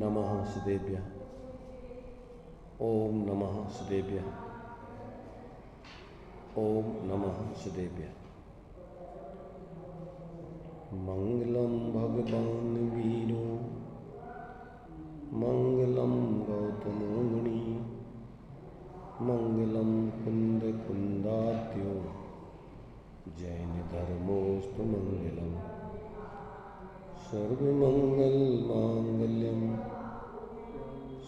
नमः सुदेभ्यः। ओम नमः सुदेभ्यः। ओम नमः सुदेभ्यः। मंगलम भगवान वीरो मंगलम गौतमो मुनि मंगलम कुंद कुंदात्यो जैन धर्मोस्तु मंगलम सर्वमंगल मांगल्यम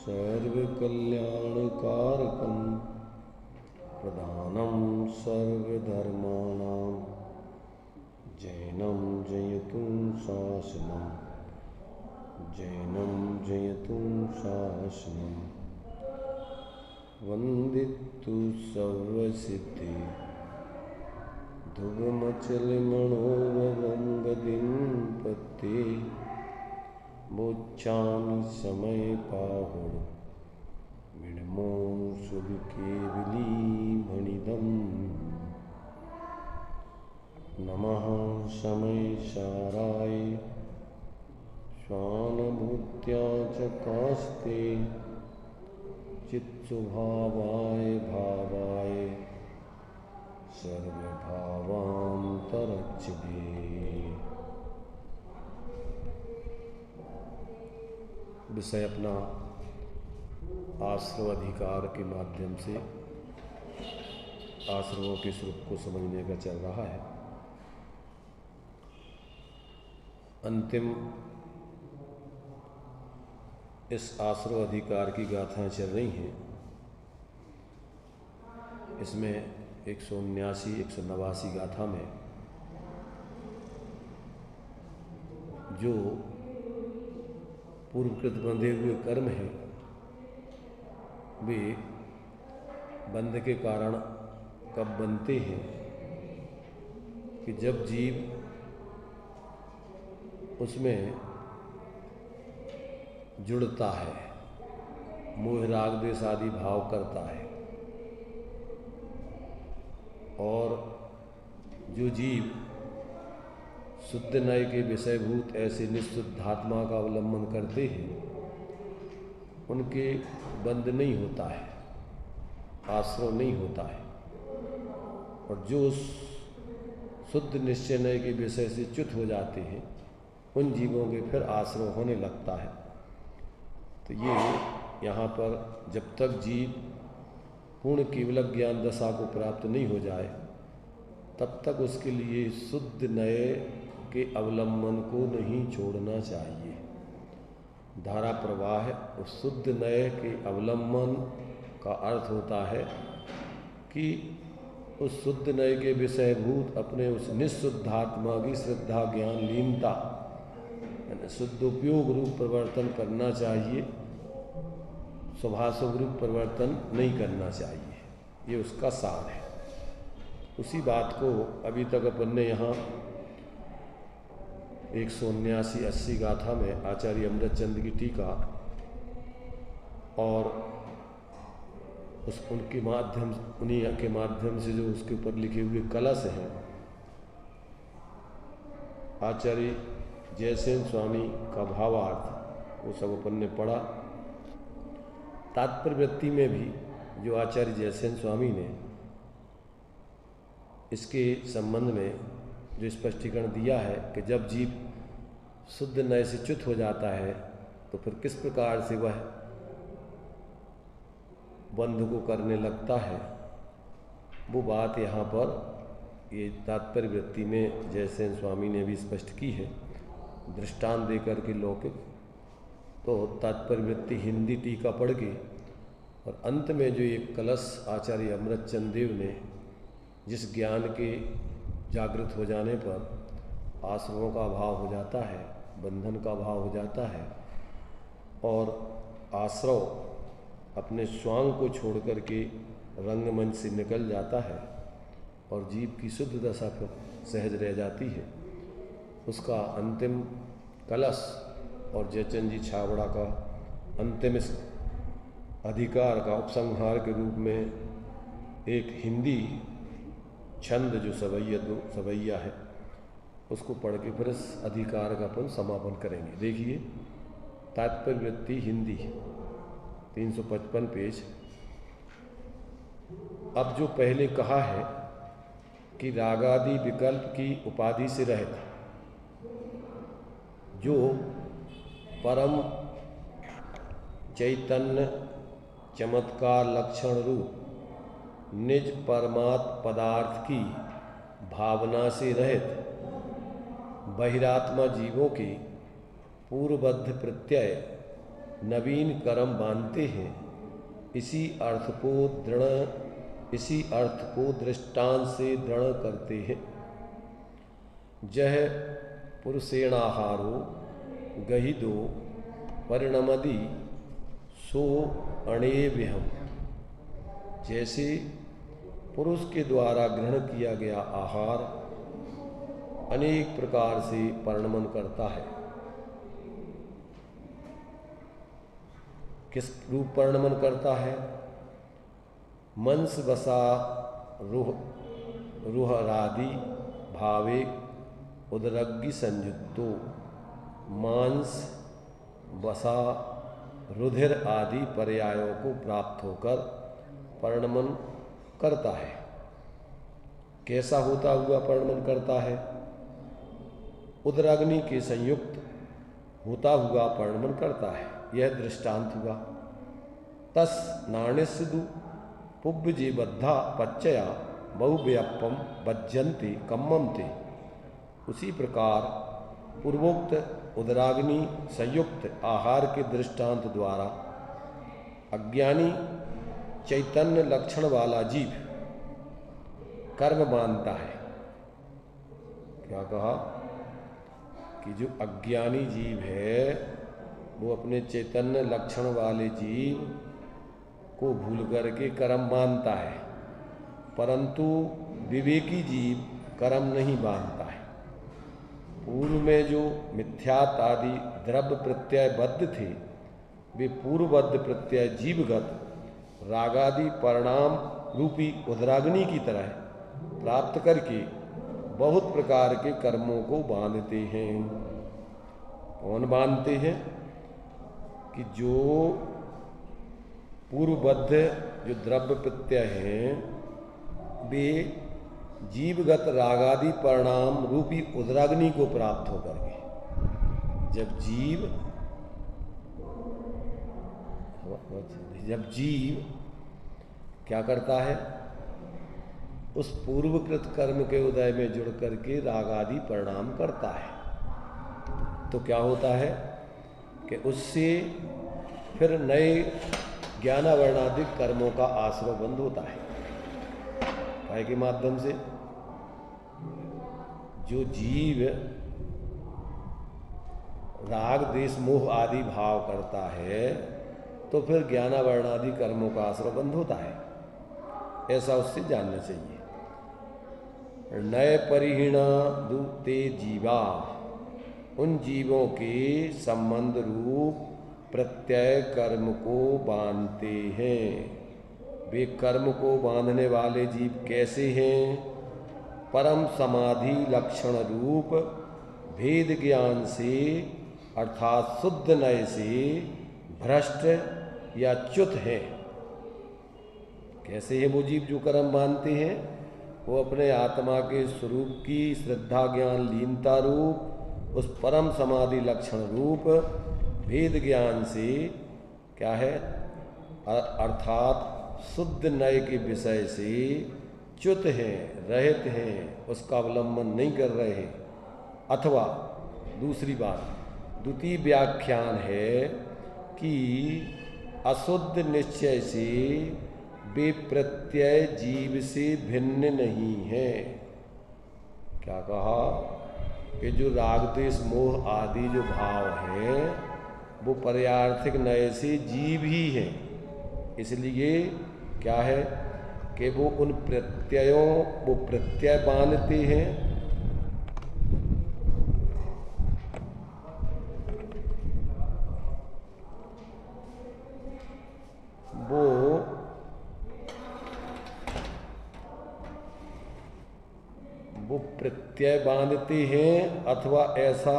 सर्वकल्याणकारकम प्रधानम सर्वधर्माणां जैनं जयतु शासनम जैनं जयतु शासनम वंदितु सर्वसिद्धि ध्रुवमचलमणोरवंगदिं पत्ते बोच्छामि समय पाहुड़ मिणमो शुभ केवली मणिदम नमः समय साराय स्वानुभूत्या च कास्ते चित्सुभावाय भावाय सर्वभावान्तरच्छिदे। विषय अपना आश्रव अधिकार के माध्यम से आश्रवों के स्वरूप को समझने का चल रहा है। अंतिम इस आश्रव अधिकार की गाथाएं चल रही हैं। इसमें 179 गाथा में जो पूर्वकृत बंधे हुए कर्म हैं वे बंध के कारण कब बनते हैं कि जब जीव उसमें जुड़ता है, मोह राग द्वेष आदि भाव करता है, और जो जीव शुद्ध नय के विषयभूत ऐसे निःशुद्धात्मा का अवलंबन करते हैं उनके बंध नहीं होता है, आश्रव नहीं होता है। और जो शुद्ध निश्चय नय के विषय से च्युत हो जाते हैं उन जीवों के फिर आश्रव होने लगता है। तो ये यहाँ पर जब तक जीव पूर्ण केवल ज्ञान दशा को प्राप्त नहीं हो जाए तब तक उसके लिए शुद्ध नए के अवलंबन को नहीं छोड़ना चाहिए। धारा प्रवाह उस शुद्ध नए के अवलंबन का अर्थ होता है कि उस शुद्ध नए के विषयभूत अपने उस निःशुद्धात्मा की श्रद्धा ज्ञान लीनता यानी शुद्ध उपयोग रूप परिवर्तन करना चाहिए, स्वभाव रूप परिवर्तन नहीं करना चाहिए। ये उसका सार है। उसी बात को अभी तक अपन ने यहाँ 179-80 गाथा में आचार्य अमृतचंद की टीका और उनके माध्यम उन्हीं के माध्यम से जो उसके ऊपर लिखे हुए कलश हैं, आचार्य जयसेन स्वामी का भावार्थ वो सब अपन ने पढ़ा। तात्पर्य वृत्ति में भी जो आचार्य जयसेन स्वामी ने इसके संबंध में जो स्पष्टीकरण दिया है कि जब जीव शुद्ध नय से च्युत हो जाता है तो फिर किस प्रकार से वह बंध को करने लगता है, वो बात यहाँ पर ये तात्पर्य वृत्ति में जयसेन स्वामी ने भी स्पष्ट की है, दृष्टांत देकर के लौकिक। तो तात्पर्य वृत्ति हिंदी टीका पढ़ के और अंत में जो एक कलश आचार्य अमृतचंद देव ने जिस ज्ञान के जागृत हो जाने पर आश्रमों का अभाव हो जाता है, बंधन का अभाव हो जाता है और आश्रव अपने स्वांग को छोड़ कर के रंगमंच से निकल जाता है और जीव की शुद्ध दशा फिर सहज रह जाती है। उसका अंतिम कलश और जयचंद जी छाबड़ा का अंतिम इस अधिकार का उपसंहार के रूप में एक हिंदी छंद जो सवैया है उसको पढ़ के फिर इस अधिकार का अपन समापन करेंगे। देखिए, तात्पर्य वृत्ति हिंदी 355 पेज। अब जो पहले कहा है कि रागादि विकल्प की उपाधि से रहित जो परम चैतन्य चमत्कार लक्षण रूप निज परमात्म पदार्थ की भावना से रहित बहिरात्मा जीवों के पूर्वबद्ध प्रत्यय नवीन कर्म मानते हैं। इसी अर्थ को दृष्टांत से दृढ़ करते हैं। जह पुरुषेणाहारो गहिदो परिणमदि सो अणेव्यहम्। जैसे पुरुष के द्वारा ग्रहण किया गया आहार अनेक प्रकार से परिणमन करता है। किस रूप परिणमन करता है? मंस वसा रुहरादि भावे उदरग्नि संयुक्तो। मांस वसा रुधिर आदि पर्यायों को प्राप्त होकर परिणमन करता है। कैसा होता हुआ परिणमन करता है? उदराग्नि के संयुक्त होता हुआ परिणमन करता है। यह दृष्टांत हुआ। तस नाण्यस्दु पुब्बजे बद्धा पच्चया बहुव्यपम बज्जन्ते कम्मम थे। उसी प्रकार पूर्वोक्त उदराग्नि संयुक्त आहार के दृष्टांत द्वारा अज्ञानी चैतन्य लक्षण वाला जीव कर्म मानता है। क्या कहा कि जो अज्ञानी जीव है वो अपने चैतन्य लक्षण वाले जीव को भूल करके कर्म मानता है, परंतु विवेकी जीव कर्म नहीं मानता है। पूर्व में जो मिथ्यात आदि द्रव्य प्रत्यय बद्ध थे वे पूर्वबद्ध प्रत्यय जीवगत रागादि परिणाम रूपी उदराग्नि की तरह प्राप्त करके बहुत प्रकार के कर्मों को बांधते हैं। कौन बांधते हैं? कि जो पूर्वबद्ध जो द्रव्य प्रत्यय हैं वे जीवगत रागादि परिणाम रूपी उदराग्नि को प्राप्त होकर के जब जीव क्या करता है? उस पूर्वकृत कर्म के उदय में जुड़ करके रागादि परिणाम करता है, तो क्या होता है कि उससे फिर नए ज्ञानावर्णादिक कर्मों का आश्रय बंद होता है। काय के माध्यम से? जो जीव राग देश मोह आदि भाव करता है तो फिर ज्ञानावर्णादि कर्मों का आश्रय बंद होता है। ऐसा उससे जानना चाहिए। नए परिहीणा दुते जीवा, उन जीवों के संबंध रूप प्रत्यय कर्म को बांधते हैं। वे कर्म को बांधने वाले जीव कैसे हैं? परम समाधि लक्षण रूप भेद ज्ञान से अर्थात शुद्ध नय से भ्रष्ट या च्युत हैं। कैसे हैं वो जीव जो कर्म बांधते हैं? वो अपने आत्मा के स्वरूप की श्रद्धा ज्ञान लीनता रूप उस परम समाधि लक्षण रूप भेद ज्ञान से क्या है? अर्थात शुद्ध नय के विषय से च्युत हैं, रहित हैं, उसका अवलंबन नहीं कर रहे हैं। अथवा दूसरी बात, द्वितीय व्याख्यान है कि अशुद्ध निश्चय से वे प्रत्यय जीव से भिन्न नहीं है। क्या कहा? कि जो राग द्वेष मोह आदि जो भाव हैं वो पर्यार्थिक नय से जीव ही हैं। इसलिए क्या है कि वो उन प्रत्ययों वो प्रत्यय बांधते हैं। वो प्रत्यय बांधते हैं अथवा ऐसा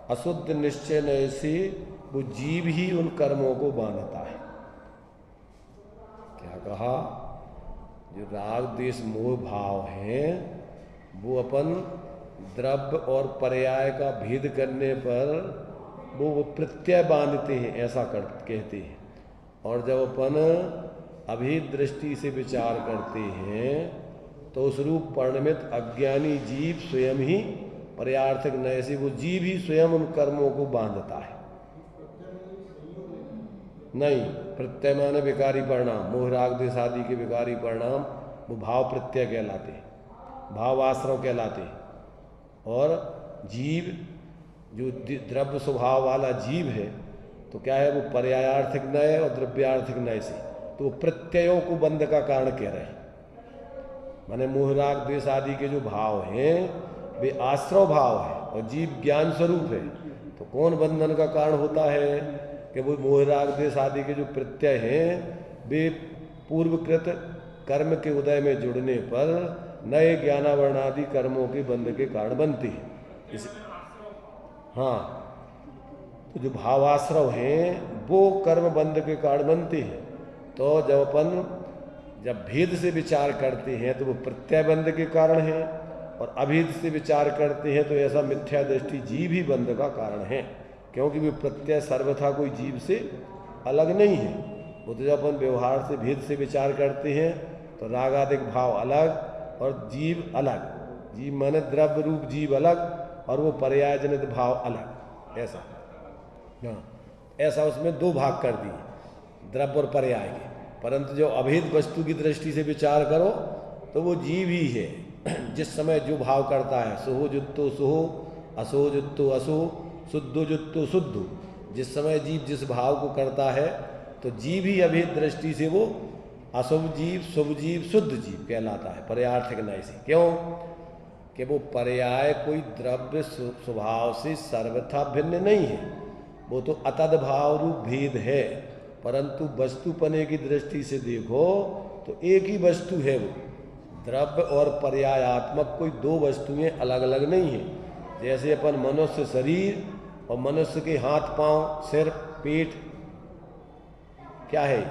अशुद्ध निश्चय नय से वो जीव ही उन कर्मों को बांधता है। क्या कहा? जो राग द्वेष मोह भाव हैं वो अपन द्रव्य और पर्याय का भेद करने पर वो प्रत्यय बांधते हैं, ऐसा कहते हैं। और जब अपन अभेद दृष्टि से विचार करते हैं तो उस रूप परिणमित अज्ञानी जीव स्वयं ही पर्यार्थक नए से वो जीव ही स्वयं उन कर्मों को बांधता है। नहीं, प्रत्यय माने विकारी परिणाम, मोह राग द्वेष आदि के विकारी परिणाम वो भाव प्रत्यय कहलाते हैं, भाव आश्रव कहलाते हैं। और जीव जो द्रव्य स्वभाव वाला जीव है तो क्या है, वो पर्यायार्थिक नय और द्रव्यार्थिक नय से, तो प्रत्ययों को बंध का कारण कह रहे हैं। माने मोह राग द्वेष आदि के जो भाव हैं वे आश्रव भाव है और जीव ज्ञान स्वरूप है। तो कौन बंधन का कारण होता है कि वो मोह राग द्वेष आदि के जो प्रत्यय हैं वे पूर्वकृत कर्म के उदय में जुड़ने पर नए ज्ञानावरण आदि कर्मों के बंध के कारण बनते हैं। इस हाँ, तो जो भावाश्रव हैं वो कर्म बंध के कारण बनते हैं। तो जब भेद से विचार करते हैं तो वो प्रत्यय बंध के कारण है, और अभेद से विचार करते हैं तो ऐसा मिथ्या दृष्टि जीव ही बंध का कारण है, क्योंकि वो प्रत्यय सर्वथा कोई जीव से अलग नहीं है। वो तो जब अपन व्यवहार से भेद से विचार करते हैं तो रागादिक भाव अलग और जीव अलग, जीव माने द्रव्य रूप जीव अलग और वो पर्याय जनित भाव अलग, ऐसा। हाँ, ऐसा उसमें दो भाग कर दिए, द्रव्य और पर्याय के। परंतु जो अभेद वस्तु की दृष्टि से विचार करो तो वो जीव ही है। जिस समय जो भाव करता है, सोहो जुत्तो सोहो, असोहो जुत्तो असोहो, शुद्धो जुत्तो शुद्धो, जिस समय जीव जिस भाव को करता है तो जीव ही अभेद दृष्टि से वो अशुभ जीव, शुभ जीव, शुद्ध जीव कहलाता है पर्यार्थक नय से। क्यों कि वो पर्याय कोई द्रव्य स्वभाव से सर्वथा भिन्न नहीं है, वो तो अतद भाव रूप भेद है। परंतु वस्तुपने की दृष्टि से देखो तो एक ही वस्तु है वो, द्रव्य और पर्यायात्मक कोई दो वस्तुएं अलग अलग नहीं है। जैसे अपन मनुष्य शरीर और मनुष्य के हाथ पांव सिर पेट, क्या है,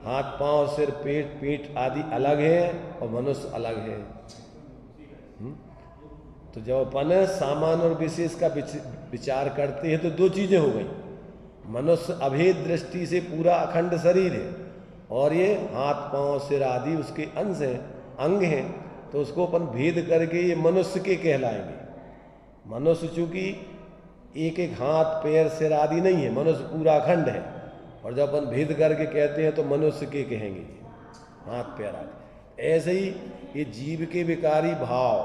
हाथ पांव सिर पेट आदि अलग है और मनुष्य अलग है। तो जब अपन सामान्य और विशेष का विचार करते हैं तो दो चीजें हो गई, मनुष्य अभेद दृष्टि से पूरा अखंड शरीर है और ये हाथ पांव सिर आदि उसके अंश हैं, अंग हैं, तो उसको अपन भेद करके ये मनुष्य के कहलाएंगे। मनुष्य चूंकि एक एक हाथ पैर सिर आदि नहीं है, मनुष्य पूरा अखंड है, और जब अपन भेद करके कहते हैं तो मनुष्य के कहेंगे हाथ पैर आदि। ऐसे ही ये जीव के विकारी भाव,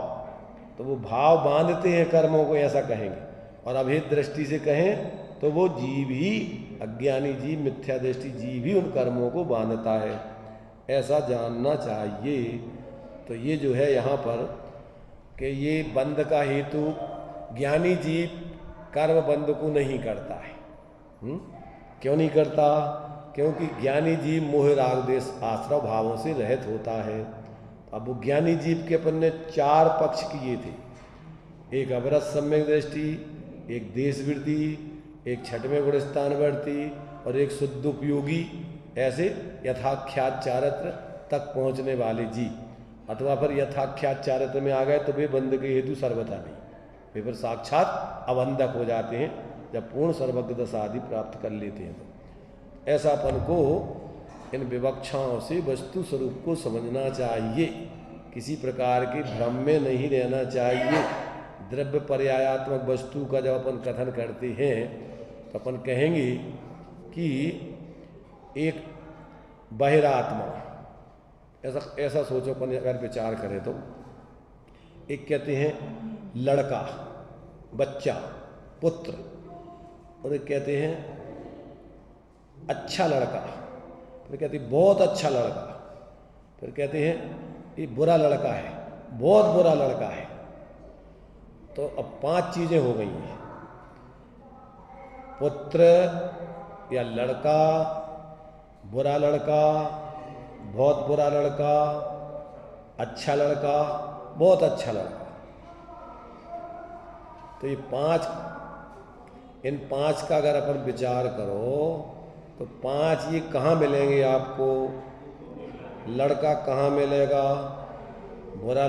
तो वो भाव बांधते हैं कर्मों को, ऐसा कहेंगे। और अभेद दृष्टि से कहें तो वो जीव ही, अज्ञानी जीव, मिथ्या दृष्टि जीव ही उन कर्मों को बांधता है, ऐसा जानना चाहिए। तो ये जो है यहाँ पर कि ये बंध का हेतु ज्ञानी जीव कर्म बंध को नहीं करता है। क्यों नहीं करता? क्योंकि ज्ञानी जीव मोह राग द्वेष आश्रव भावों से रहित होता है। अब वो ज्ञानी जीव के अपन ने चार पक्ष किए थे, एक अवरत सम्यक दृष्टि, एक देशवृत्ति, एक छठवें गुणस्थानवर्ती और एक शुद्ध उपयोगी, ऐसे यथाख्यात चारित्र तक पहुँचने वाले जीव। अथवा फिर यथाख्यात चारित्र में आ गए तो वे बंध के हेतु सर्वथा नहीं, वे फिर साक्षात अबंधक हो जाते हैं जब पूर्ण सर्वज्ञ दशा आदि प्राप्त कर लेते हैं। तो ऐसापन को इन विवक्षाओं से वस्तु स्वरूप को समझना चाहिए, किसी प्रकार के भ्रम में नहीं रहना चाहिए। द्रव्य पर्यायात्मक वस्तु का जब अपन कथन करते हैं तो अपन कहेंगे कि एक बहिरात्मा, ऐसा सोचो अपन अगर विचार करें तो, एक कहते हैं लड़का, बच्चा, पुत्र, और एक कहते हैं अच्छा लड़का, फिर कहते हैं बहुत अच्छा लड़का, फिर कहते हैं ये बुरा लड़का है, बहुत बुरा लड़का है। तो अब पांच चीजें हो गई हैं, पुत्र या लड़का, बुरा लड़का, बहुत बुरा लड़का, अच्छा लड़का, बहुत अच्छा लड़का। तो ये पांच इन 5 का अगर अपन विचार करो तो 5 ये कहाँ मिलेंगे आपको? लड़का कहाँ मिलेगा? बुरा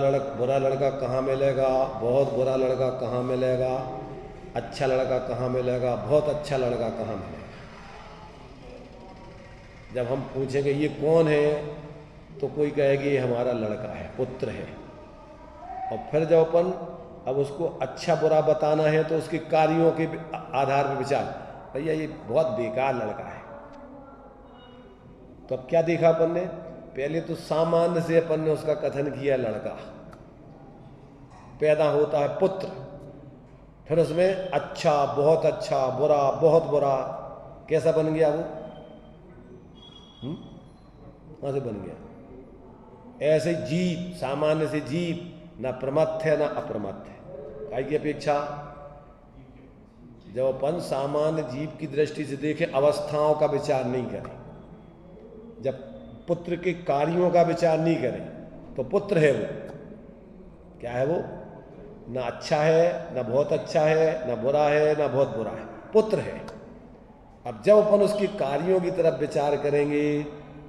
लड़का कहाँ मिलेगा? बहुत बुरा लड़का कहाँ मिलेगा? अच्छा लड़का कहाँ मिलेगा? बहुत अच्छा लड़का कहाँ मिलेगा? जब हम पूछेंगे ये कौन है, तो कोई कहेगी ये हमारा लड़का है, पुत्र है। और फिर जब अपन अब उसको अच्छा बुरा बताना है तो उसके कार्यों के आधार पर विचार, भैया ये बहुत बेकार लड़का है। तो अब क्या देखा अपन ने? पहले तो सामान्य से अपन ने उसका कथन किया, लड़का पैदा होता है पुत्र, फिर उसमें अच्छा, बहुत अच्छा, बुरा, बहुत बुरा, कैसा बन गया वो? कहां से बन गया? ऐसे जीव, सामान्य से जीव, ना प्रमथ है ना अप्रमथ है। काय की अपेक्षा जब अपन सामान्य जीव की दृष्टि से देखें, अवस्थाओं का विचार नहीं करें, जब पुत्र के कार्यों का विचार नहीं करें, तो पुत्र है वो। क्या है वो? ना अच्छा है, ना बहुत अच्छा है, ना बुरा है, ना बहुत बुरा है, पुत्र है। अब जब अपन उसके कार्यों की तरफ विचार करेंगे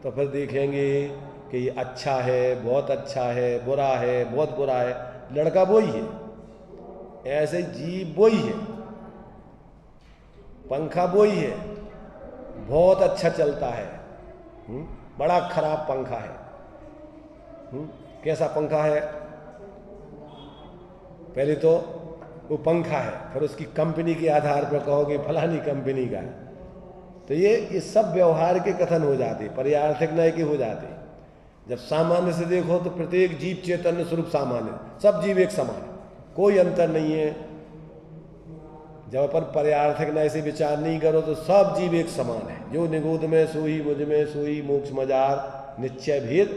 तो फिर देखेंगे कि ये अच्छा है, बहुत अच्छा है, बुरा है, बहुत बुरा है। लड़का वही है, ऐसे जीव वही है, पंखा वही है, बहुत अच्छा चलता है, बड़ा खराब पंखा है। कैसा पंखा है? पहले तो वो पंखा है, फिर उसकी कंपनी के आधार पर कहोगे फलानी कंपनी का है। तो ये सब व्यवहार के कथन हो जाते, पर्यार्थक नय के हो जाते। जब सामान्य से देखो तो प्रत्येक जीव चैतन्य स्वरूप सामान्य, सब जीव एक समान है, कोई अंतर नहीं है। जब अपन पर्यार्थक नय से विचार नहीं करो तो सब जीव एक समान है। जो निगोद में सोई, मुझ में सोई, मोक्ष मजार, निश्चय भेद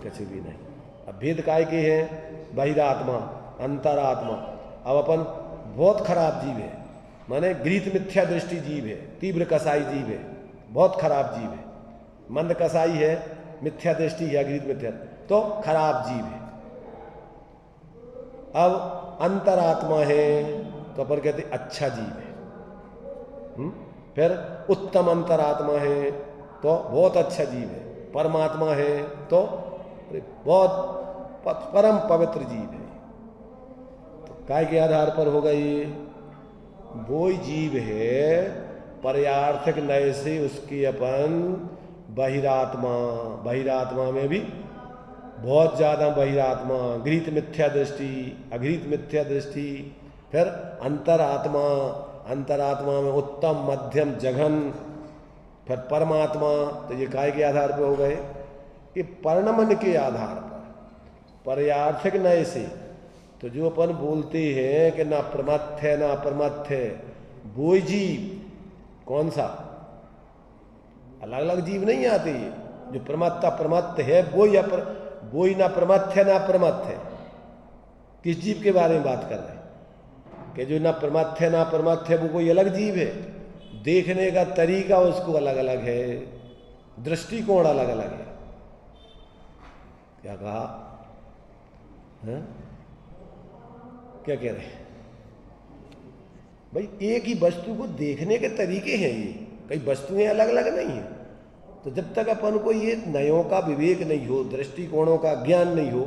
कुछ भी नहीं। अब भेद काय के हैं? बहिरात्मा, अंतरात्मा। अब अपन बहुत खराब जीव है, माने गृहीत मिथ्या दृष्टि जीव है, तीव्र कसाई जीव है, बहुत खराब जीव है। मंद कसाई है, मिथ्या दृष्टि है, गृहीत मिथ्या, तो खराब जीव है। अब अंतरात्मा है तो अपन कहते अच्छा जीव है। फिर उत्तम अंतरात्मा है तो बहुत अच्छा जीव है। परमात्मा है तो बहुत परम पवित्र जीव है। तो काय के आधार पर होगा ये? वो जीव है पर्यार्थक नय से उसकी अपन बहिरात्मा, बहिरात्मा में भी बहुत ज्यादा बहिरात्मा, गृहीत मिथ्या दृष्टि, अगृहीत मिथ्या दृष्टि, फिर अंतरात्मा, अंतरात्मा में उत्तम, मध्यम, जघन, फिर परमात्मा। तो ये काय के आधार पर हो गए? ये परिणमन के आधार पर, पर्यार्थक नय से। तो जो अपन बोलते हैं कि ना प्रमथ है ना अप्रमथ है, वो जीव कौन सा? अलग अलग जीव नहीं आते। ये जो प्रमत्त अप्रमत्त है वो ही ना प्रमथ है ना अप्रमथ है। किस जीव के बारे में बात कर रहे हैं? कि जो ना प्रमथ है ना अप्रमथ है वो कोई अलग जीव है। देखने का तरीका उसको अलग अलग है, दृष्टिकोण अलग अलग है। क्या कहा है? क्या कह रहे हैं भाई? एक ही वस्तु को देखने के तरीके हैं, ये कई वस्तुएं अलग अलग नहीं है। तो जब तक अपन को ये नयों का विवेक नहीं हो, दृष्टिकोणों का ज्ञान नहीं हो,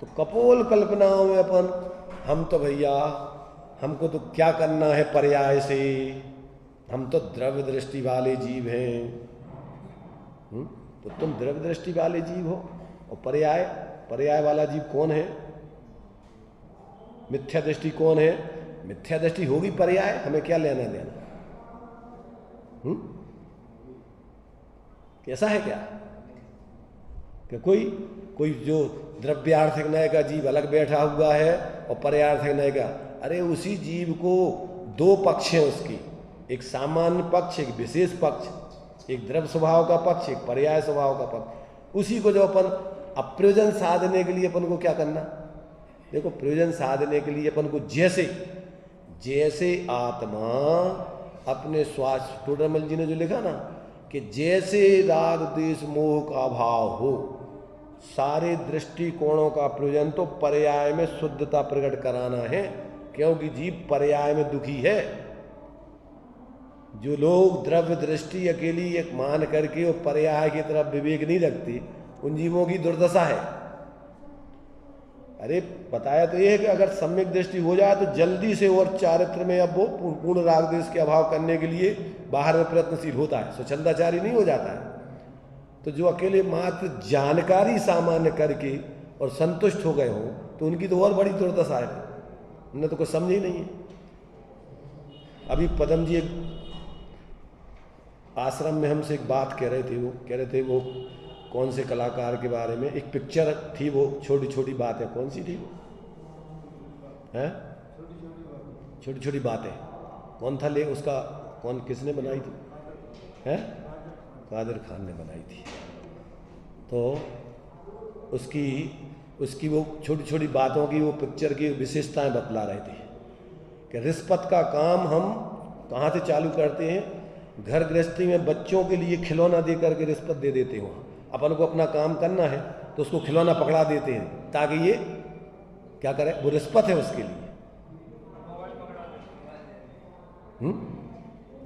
तो कपोल कल्पनाओं में अपन, हम तो भैया हमको तो क्या करना है पर्याय से, हम तो द्रव्य दृष्टि वाले जीव हैं। तो तुम द्रव्य दृष्टि वाले जीव हो, और पर्याय वाला जीव कौन है? मिथ्या दृष्टि कौन है? मिथ्या दृष्टि होगी पर्याय, हमें क्या लेना देना? कैसा है क्या कि कोई जो द्रव्यार्थक नय का जीव अलग बैठा हुआ है और पर्यार्थक नय का, अरे उसी जीव को दो पक्ष हैं उसकी, एक सामान्य पक्ष, एक विशेष पक्ष, एक द्रव्य स्वभाव का पक्ष, एक पर्याय स्वभाव का पक्ष। उसी को जो अपन अप्रयोजन साधने के लिए अपन को क्या करना? देखो, प्रयोजन साधने के लिए अपन को जैसे आत्मा अपने स्वास्थ्य, टोडरमल जी ने जो लिखा ना कि जैसे राग द्वेष मोह का भाव हो, सारे दृष्टिकोणों का प्रयोजन तो पर्याय में शुद्धता प्रकट कराना है, क्योंकि जीव पर्याय में दुखी है। जो लोग द्रव्य दृष्टि अकेली एक मान करके वो पर्याय की तरफ विवेक नहीं रखती, उन जीवों की दुर्दशा है। अरे बताया तो ये है कि अगर सम्यक दृष्टि हो जाए तो जल्दी से और चारित्र में अब वो पूर्ण राग द्वेष के अभाव करने के लिए बाहर में प्रयत्नशील होता है, स्वच्छंदाचारी नहीं हो जाता है। तो जो अकेले मात्र जानकारी सामान्य करके और संतुष्ट हो गए हों तो उनकी तो और बड़ी दुर्दशा है, उन्हें तो कुछ समझ ही नहीं है। अभी पदम जी एक आश्रम में हमसे एक बात कह रहे थे वो कौन से कलाकार के बारे में, एक पिक्चर थी, वो छोटी छोटी बातें, कौन सी थी वो, हैं छोटी छोटी बातें, कौन था ले उसका, कौन किसने बनाई थी, हैं कादिर खान ने बनाई थी। तो उसकी वो छोटी छोटी बातों की वो पिक्चर की विशेषताएं बतला रहे थे कि रिश्वत का काम हम कहाँ से चालू करते हैं, घर गृहस्थी में बच्चों के लिए खिलौना दे करके रिश्वत दे देते हो। अपन को अपना काम करना है तो उसको खिलौना पकड़ा देते हैं ताकि ये क्या करे, वो रिश्वत है उसके लिए,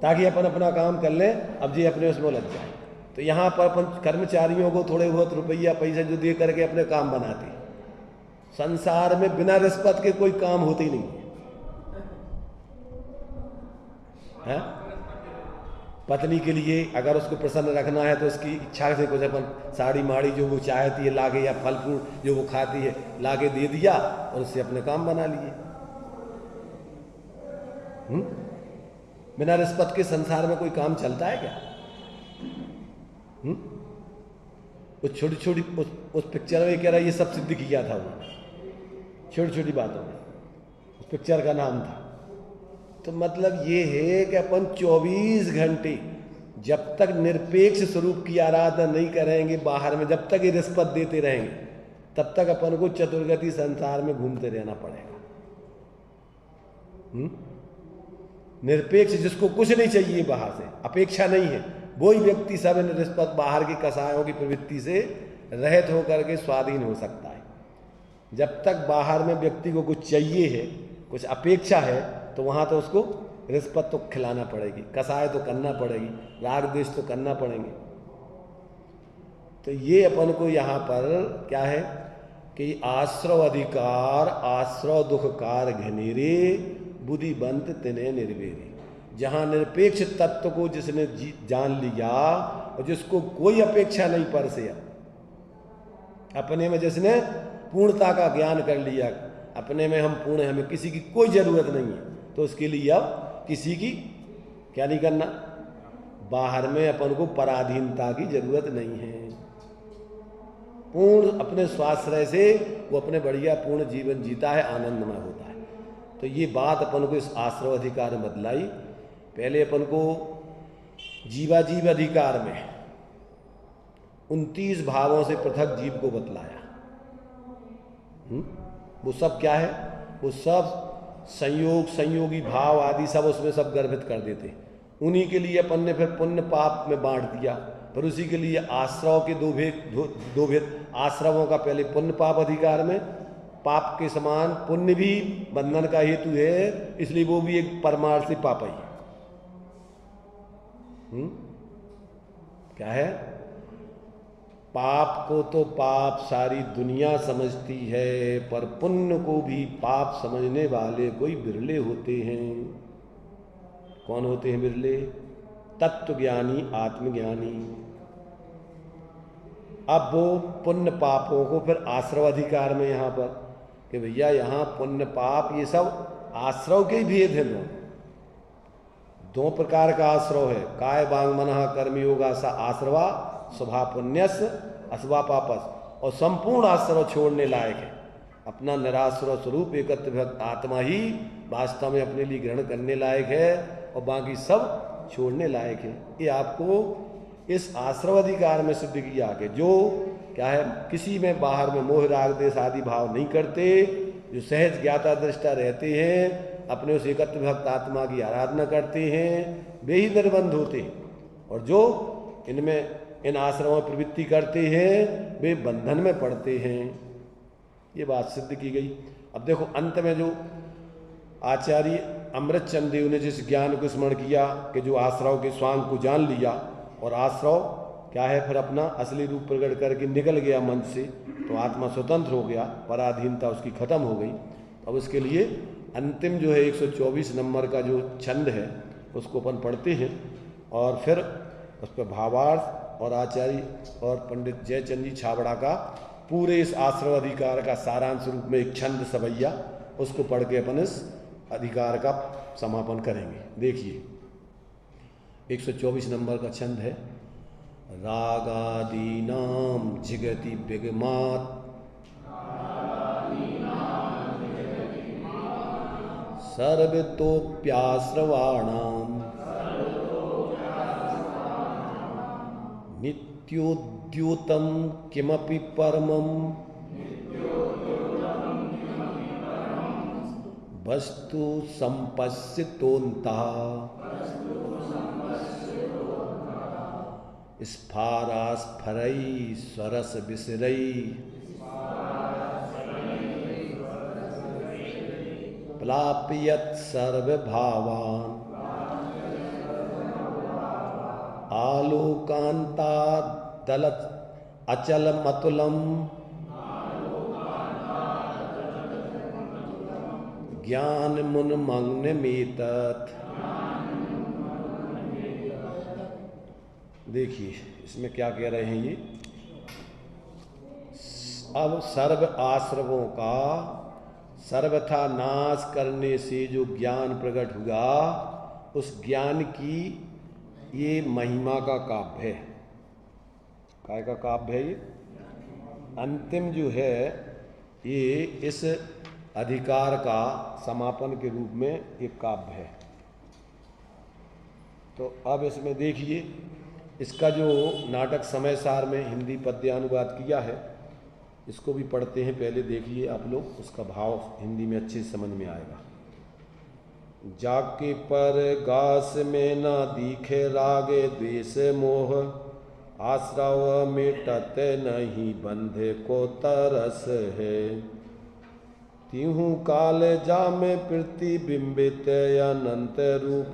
ताकि अपन अपना काम कर लें, अब जी अपने उसमें लग जाए। तो यहाँ पर अपन कर्मचारियों को थोड़े बहुत रुपया पैसा जो दे करके अपने काम बनाते हैं। संसार में बिना रिश्वत के कोई काम होते ही नहीं है। पत्नी के लिए अगर उसको प्रसन्न रखना है तो उसकी इच्छा से कुछ अपन साड़ी माड़ी जो वो चाहती है लाके, या फल फूल जो वो खाती है लाके दे दिया और उससे अपने काम बना लिए। बिना रिश्वत के संसार में कोई काम चलता है क्या? उस छोटी छोटी उस पिक्चर में कह रहा है ये सब सिद्ध किया था वो, छोटी छोटी बातों में, उस पिक्चर का नाम था। तो मतलब ये है कि अपन 24 घंटे जब तक निरपेक्ष स्वरूप की आराधना नहीं करेंगे बाहर में, जब तक ये रिश्वत देते रहेंगे तब तक अपन को चतुर्गति संसार में घूमते रहना पड़ेगा। निरपेक्ष जिसको कुछ नहीं चाहिए बाहर से, अपेक्षा नहीं है, वही व्यक्ति सब रिश्वत बाहर की कसायों की प्रवृत्ति से रहित होकर के स्वाधीन हो सकता है। जब तक बाहर में व्यक्ति को कुछ चाहिए है, कुछ अपेक्षा है, तो वहाँ तो उसको रिश्वत तो खिलाना पड़ेगी, कसाय तो करना पड़ेगी, राग द्वेष तो करना पड़ेंगे। तो ये अपन को यहाँ पर क्या है कि आश्रव अधिकार आश्रव दुखकार घनेरे बुद्धिबंत तिने निर्वेरे। जहाँ निरपेक्ष तत्व को जिसने जान लिया और जिसको कोई अपेक्षा नहीं पर से, अपने में जिसने पूर्णता का ज्ञान कर लिया, अपने में हम पूर्ण हैं, हमें किसी की कोई जरूरत नहीं है, तो उसके लिए अब किसी की क्या नहीं करना, बाहर में अपन को पराधीनता की जरूरत नहीं है। पूर्ण अपने स्वाश्रय से वो अपने बढ़िया पूर्ण जीवन जीता है, आनंदमय होता है। तो ये बात अपन को इस आश्रव अधिकार में बतलाई। पहले अपन को जीवाजीव अधिकार में 29 भावों से पृथक जीव को बतलाया। वो सब क्या है, वो सब संयोग संयोगी भाव आदि सब उसमें सब गर्भित कर देते। उन्हीं के लिए अपन ने फिर पुण्य पाप में बांट दिया, फिर उसी के लिए आश्रव के दो भेद आश्रवों का पहले पुण्य पाप अधिकार में, पाप के समान पुण्य भी बंधन का हेतु है, इसलिए वो भी एक परमार्थी पाप ही है। क्या है, पाप को तो पाप सारी दुनिया समझती है, पर पुण्य को भी पाप समझने वाले कोई बिरले होते हैं। कौन होते हैं बिरले? तत्वज्ञानी, आत्मज्ञानी। अब वो पुण्य पापों को फिर आश्रव अधिकार में यहाँ पर कि भैया यहाँ पुण्य पाप ये सब आश्रव के ही भेद हैं। दो प्रकार का आश्रव है, काय वांग मनः कर्म योगा सा आश्रवा स्वभाव पुण्यस अथवा पापस, और संपूर्ण आश्रव छोड़ने लायक है। अपना निराश्रव स्वरूप एकत्र भक्त आत्मा ही वास्तव में अपने लिए ग्रहण करने लायक है और बाकी सब छोड़ने लायक है। ये आपको इस आश्रव अधिकार में सिद्ध किया कि जो क्या है, किसी में बाहर में मोह राग देश आदि भाव नहीं करते, जो सहज ज्ञाता दृष्टा रहते हैं, अपने उस एकत्र भक्त आत्मा की आराधना करते हैं, वे ही निर्बंध होते हैं। और जो इनमें इन आश्रमों में प्रवृत्ति करते हैं वे बंधन में पड़ते हैं। ये बात सिद्ध की गई। अब देखो अंत में जो आचार्य अमृत चंद देव ने जिस ज्ञान को स्मरण किया कि जो आश्रव के स्वांग को जान लिया और आश्रव क्या है फिर अपना असली रूप प्रकट करके निकल गया मंच से, तो आत्मा स्वतंत्र हो गया, पराधीनता उसकी खत्म हो गई। अब उसके लिए अंतिम जो है 124 नंबर का जो छंद है उसको अपन पढ़ते हैं और फिर उस पर भावार्थ और आचार्य और पंडित जयचंद जी छाबड़ा का पूरे इस आश्रव अधिकार का सारांश रूप में एक छंद सवैया, उसको पढ़ के अपन इस अधिकार का समापन करेंगे। देखिए 124 नंबर का छंद है। रागादीनाम जिगति विगमात् सर्वतोप्याश्रवाणाम नित्योद्युतं किमपि परमं वस्तु संपश्यतोऽन्तः स्फारास्फरै स्वरस विसरै प्लापयत् सर्वभावान् आलोकान्तादलत् अचलमतुलं ज्ञानमुन्मग्नमेतत्। देखिए इसमें क्या कह रहे हैं ये, अब सर्व आश्रवों का सर्वथा नाश करने से जो ज्ञान प्रकट हुआ, उस ज्ञान की ये महिमा का काव्य है। काय का काव्य है ये? अंतिम जो है ये इस अधिकार का समापन के रूप में एक काव्य है। तो अब इसमें देखिए इसका जो नाटक समय सार में हिंदी पद्यानुवाद किया है, इसको भी पढ़ते हैं। पहले देखिए आप लोग, उसका भाव हिंदी में अच्छे से समझ में आएगा। जाके पर गास में ना दिखे रागे द्वेष मोह, आश्रव मिटत नहीं बंधे को तरस है। तिहु काल जामे प्रतिबिंबित अनंत रूप,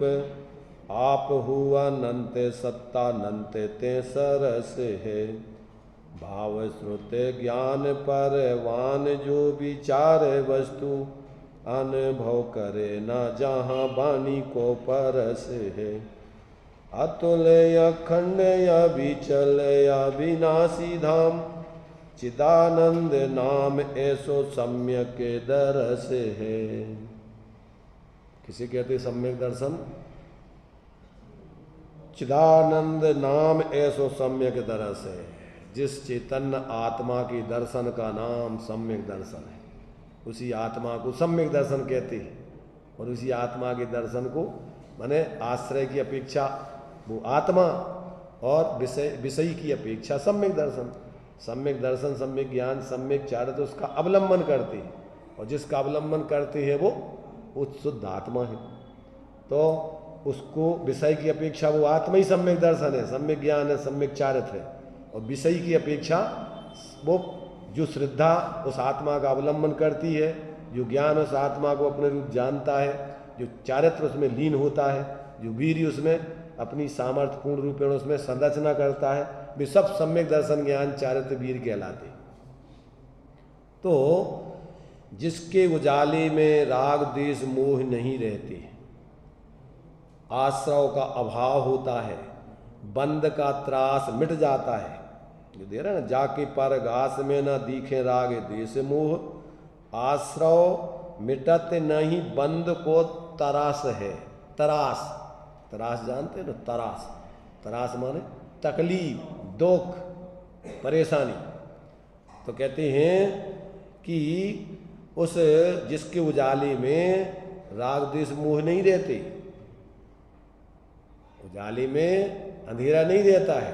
आप हुआ अनंत सत्ता अनंत ते सरस है। भाव श्रुत ज्ञान परवान जो विचार वस्तु, अनुभव करे न जहाँ वाणी को परस है। अतुल अखंड अविचल अविनाशी धाम, चिदानंद नाम ऐसो सम्यक दरस है। किसे कहते सम्यक दर्शन? चिदानंद नाम ऐसो सम्यक दरस है। जिस चैतन्य आत्मा के दर्शन का नाम सम्यक दर्शन है, उसी आत्मा को सम्यक दर्शन कहते हैं। और उसी आत्मा के दर्शन को माने आश्रय की अपेक्षा वो आत्मा और विषय की अपेक्षा सम्यक दर्शन। सम्यक दर्शन, सम्यक ज्ञान, सम्यक चारित्र उसका अवलंबन करते हैं, और जिसका अवलंबन करते हैं वो शुद्ध आत्मा है। तो उसको विषय की अपेक्षा वो आत्मा ही सम्यक दर्शन है, सम्यक ज्ञान है, सम्यक चारित्र है। और विषय की अपेक्षा वो जो श्रद्धा उस आत्मा का अवलंबन करती है, जो ज्ञान उस आत्मा को अपने रूप जानता है, जो चारित्र उसमें लीन होता है, जो वीर्य उसमें अपनी सामर्थ्य पूर्ण रूप में उसमें संरचना करता है, वे सब सम्यक दर्शन ज्ञान चारित्र वीर कहलाते। तो जिसके उजाले में राग द्वेष मोह नहीं रहते, आश्रव का अभाव होता है, बंद का त्रास मिट जाता है। जो दे रहा है ना, जाके पर घास में न दिखे राग द्वेष मोह, आश्रव मिटत नहीं बंद को तरास है। तरास, तरास जानते हैं ना? तरास, तरास माने तकलीफ, दुख, परेशानी। तो कहते हैं कि उस जिसके उजाले में राग द्वेष मोह नहीं रहते, उजाले में अंधेरा नहीं रहता है।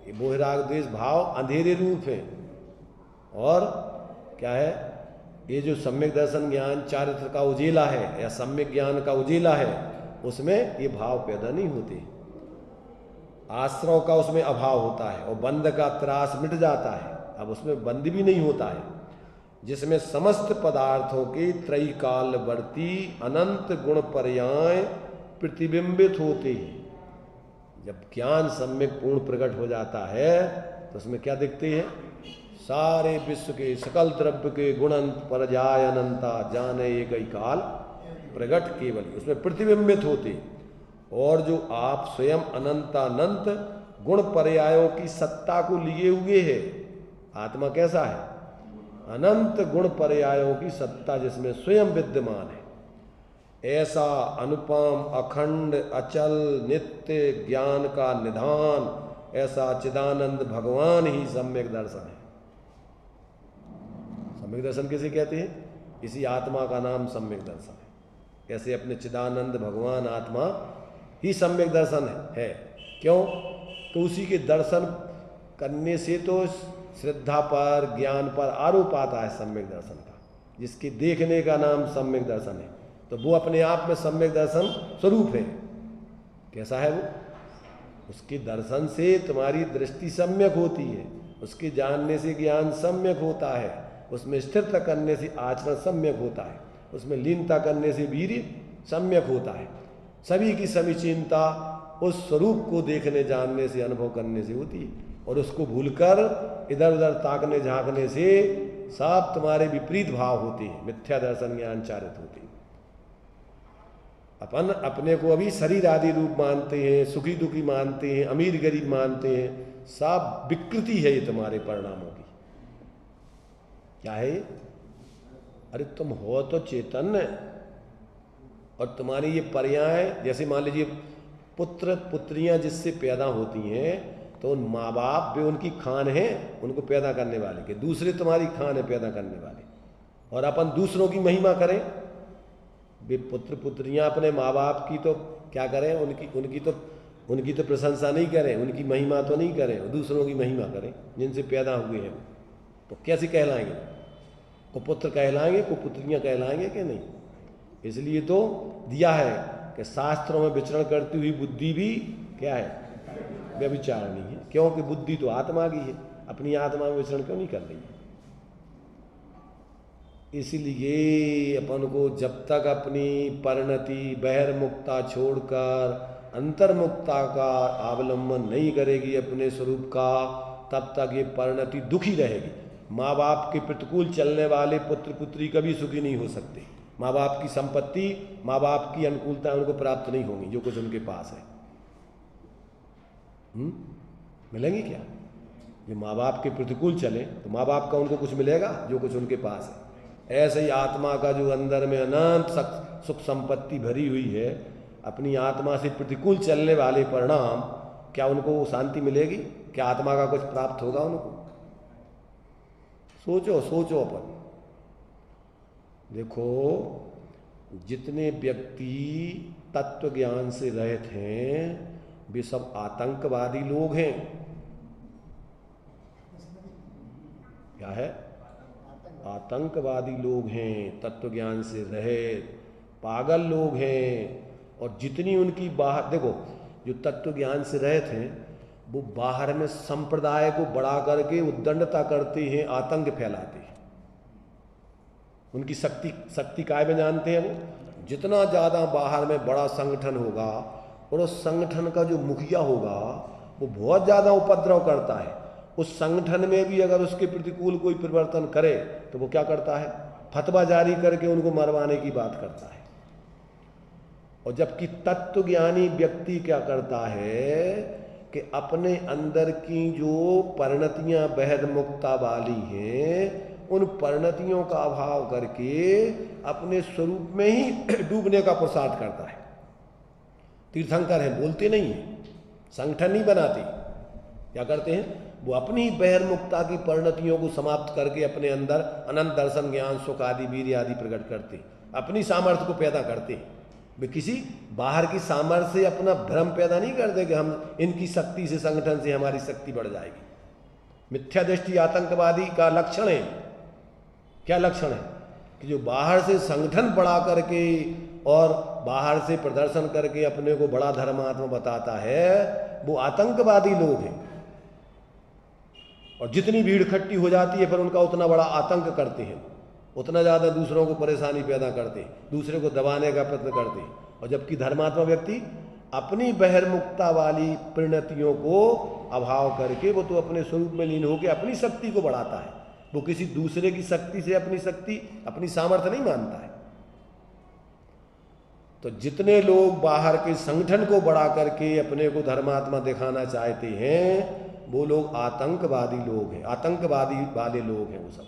ये मोह राग द्वेष भाव अंधेरे रूप है। और क्या है, ये जो सम्यक दर्शन ज्ञान चारित्र का उजेला है या सम्यक ज्ञान का उजेला है, उसमें ये भाव पैदा नहीं होते। आश्रव का उसमें अभाव होता है और बंध का त्रास मिट जाता है। अब उसमें बंध भी नहीं होता है, जिसमें समस्त पदार्थों के त्रैकालवर्ती अनंत गुण पर्याय प्रतिबिंबित होते हैं। जब ज्ञान सम्यक पूर्ण प्रकट हो जाता है तो उसमें क्या दिखते हैं? सारे विश्व के सकल द्रव्य के गुणंत पर्याय अनंता जाने एक ही काल प्रकट केवल, उसमें प्रतिबिंबित होते। और जो आप स्वयं अनंतानंत गुण पर्यायों की सत्ता को लिए हुए है, आत्मा कैसा है? अनंत गुण पर्यायों की सत्ता जिसमें स्वयं विद्यमान है। ऐसा अनुपम अखंड अचल नित्य ज्ञान का निधान, ऐसा चिदानंद भगवान ही सम्यक दर्शन है। सम्यक दर्शन किसे कहते हैं? इसी आत्मा का नाम सम्यक दर्शन है। ऐसे अपने चिदानंद भगवान आत्मा ही सम्यक दर्शन है। क्यों? तो उसी के दर्शन करने से तो श्रद्धा पर ज्ञान पर आरोप आता है सम्यक दर्शन का। जिसके देखने का नाम सम्यक दर्शन है, तो वो अपने आप में सम्यक दर्शन स्वरूप है। कैसा है वो? उसके दर्शन से तुम्हारी दृष्टि सम्यक होती है, उसके जानने से ज्ञान सम्यक होता है, उसमें स्थिरता करने से आचरण सम्यक होता है, उसमें लीनता करने से वीर्य सम्यक होता है। सभी की समीचीनता उस स्वरूप को देखने जानने से अनुभव करने से होती है। और उसको भूलकर इधर उधर ताकने झांकने से सब तुम्हारे विपरीत भाव होते हैं, मिथ्या दर्शन ज्ञान चारित होते हैं। अपन अपने को अभी शरीर आदि रूप मानते हैं, सुखी दुखी मानते हैं, अमीर गरीब मानते हैं, सब विकृति है ये तुम्हारे परिणामों की। क्या है? अरे तुम हो तो चैतन्य, और तुम्हारी ये पर्याय, जैसे मान लीजिए पुत्र पुत्रियां जिससे पैदा होती हैं, तो उन माँ बाप वे उनकी खान है उनको पैदा करने वाले के, दूसरे तुम्हारी खान है पैदा करने वाले। और अपन दूसरों की महिमा करें, वे पुत्र पुत्रियां अपने माँ बाप की तो क्या करें, उनकी तो प्रशंसा नहीं करें, उनकी महिमा तो नहीं करें, और दूसरों की महिमा करें जिनसे पैदा हुए हैं, तो कैसे कहलाएंगे? को पुत्र कहलाएंगे, को पुत्रियां कहलाएंगे कि नहीं? इसलिए तो दिया है कि शास्त्रों में विचरण करती हुई बुद्धि भी क्या है? व्यभिचारिणी है। क्योंकि बुद्धि तो आत्मा की है, अपनी आत्मा में विचरण क्यों नहीं कर रही है? इसलिए अपन को जब तक अपनी परिणति बहिर्मुक्ता छोड़कर अंतर्मुक्ता का अवलंबन नहीं करेगी अपने स्वरूप का, तब तक ये परिणति दुखी रहेगी। माँ बाप के प्रतिकूल चलने वाले पुत्र पुत्री कभी सुखी नहीं हो सकते। माँ बाप की संपत्ति, माँ बाप की अनुकूलता उनको प्राप्त नहीं होंगी जो कुछ उनके पास है। मिलेंगी क्या? जो माँ बाप के प्रतिकूल चले तो माँ बाप का उनको कुछ मिलेगा जो कुछ उनके पास है। ऐसे ही आत्मा का जो अंदर में अनंत सुख संपत्ति भरी हुई है, अपनी आत्मा से प्रतिकूल चलने वाले परिणाम, क्या उनको शांति मिलेगी? क्या आत्मा का कुछ प्राप्त होगा उनको? सोचो सोचो। अपन देखो, जितने व्यक्ति तत्व ज्ञान से रहित हैं वे सब आतंकवादी लोग हैं। क्या है? आतंकवादी लोग हैं, तत्व ज्ञान से रहित पागल लोग हैं। और जितनी उनकी बाहर, देखो जो तत्व ज्ञान से रहित हैं वो बाहर में संप्रदाय को बढ़ा करके उद्दंडता करते हैं, आतंक फैलाते हैं। उनकी शक्ति काय में जानते हैं वो? जितना ज़्यादा बाहर में बड़ा संगठन होगा और उस संगठन का जो मुखिया होगा वो बहुत ज़्यादा उपद्रव करता है, उस संगठन में भी अगर उसके प्रतिकूल कोई परिवर्तन करे तो वो क्या करता है? फतवा जारी करके उनको मरवाने की बात करता है। और जबकि तत्वज्ञानी व्यक्ति क्या करता है कि अपने अंदर की जो परिणतियां बहिर्मुक्ता वाली हैं उन परिणतियों का अभाव करके अपने स्वरूप में ही डूबने का पुरुषार्थ करता है। तीर्थंकर हैं, बोलते नहीं हैं, संगठन नहीं बनाते, क्या करते हैं? वो अपनी बहिर्मुक्ता की परिणतियों को समाप्त करके अपने अंदर अनंत दर्शन ज्ञान सुख आदि वीर्य आदि प्रकट करते, अपनी सामर्थ्य को पैदा करते। वे किसी बाहर की सामर्थ्य से अपना भ्रम पैदा नहीं करते कि हम इनकी शक्ति से, संगठन से हमारी शक्ति बढ़ जाएगी। मिथ्या दृष्टि आतंकवादी का लक्षण है। क्या लक्षण है? कि जो बाहर से संगठन बढ़ा करके और बाहर से प्रदर्शन करके अपने को बड़ा धर्मात्मा बताता है, वो आतंकवादी लोग हैं। और जितनी भीड़ इकट्ठी हो जाती है फिर उनका उतना बड़ा आतंक करते हैं। उतना ज़्यादा दूसरों को परेशानी पैदा करते, दूसरे को दबाने का प्रयत्न करते। और जबकि धर्मात्मा व्यक्ति अपनी बहिर्मुखता वाली परिणतियों को अभाव करके वो तो अपने स्वरूप में लीन होकर अपनी शक्ति को बढ़ाता है। वो किसी दूसरे की शक्ति से अपनी शक्ति, अपनी सामर्थ्य नहीं मानता है। तो जितने लोग बाहर के संगठन को बढ़ा करके अपने को धर्मात्मा दिखाना चाहते हैं, वो लोग आतंकवादी लोग हैं, आतंकवादी वाले लोग हैं वो सब।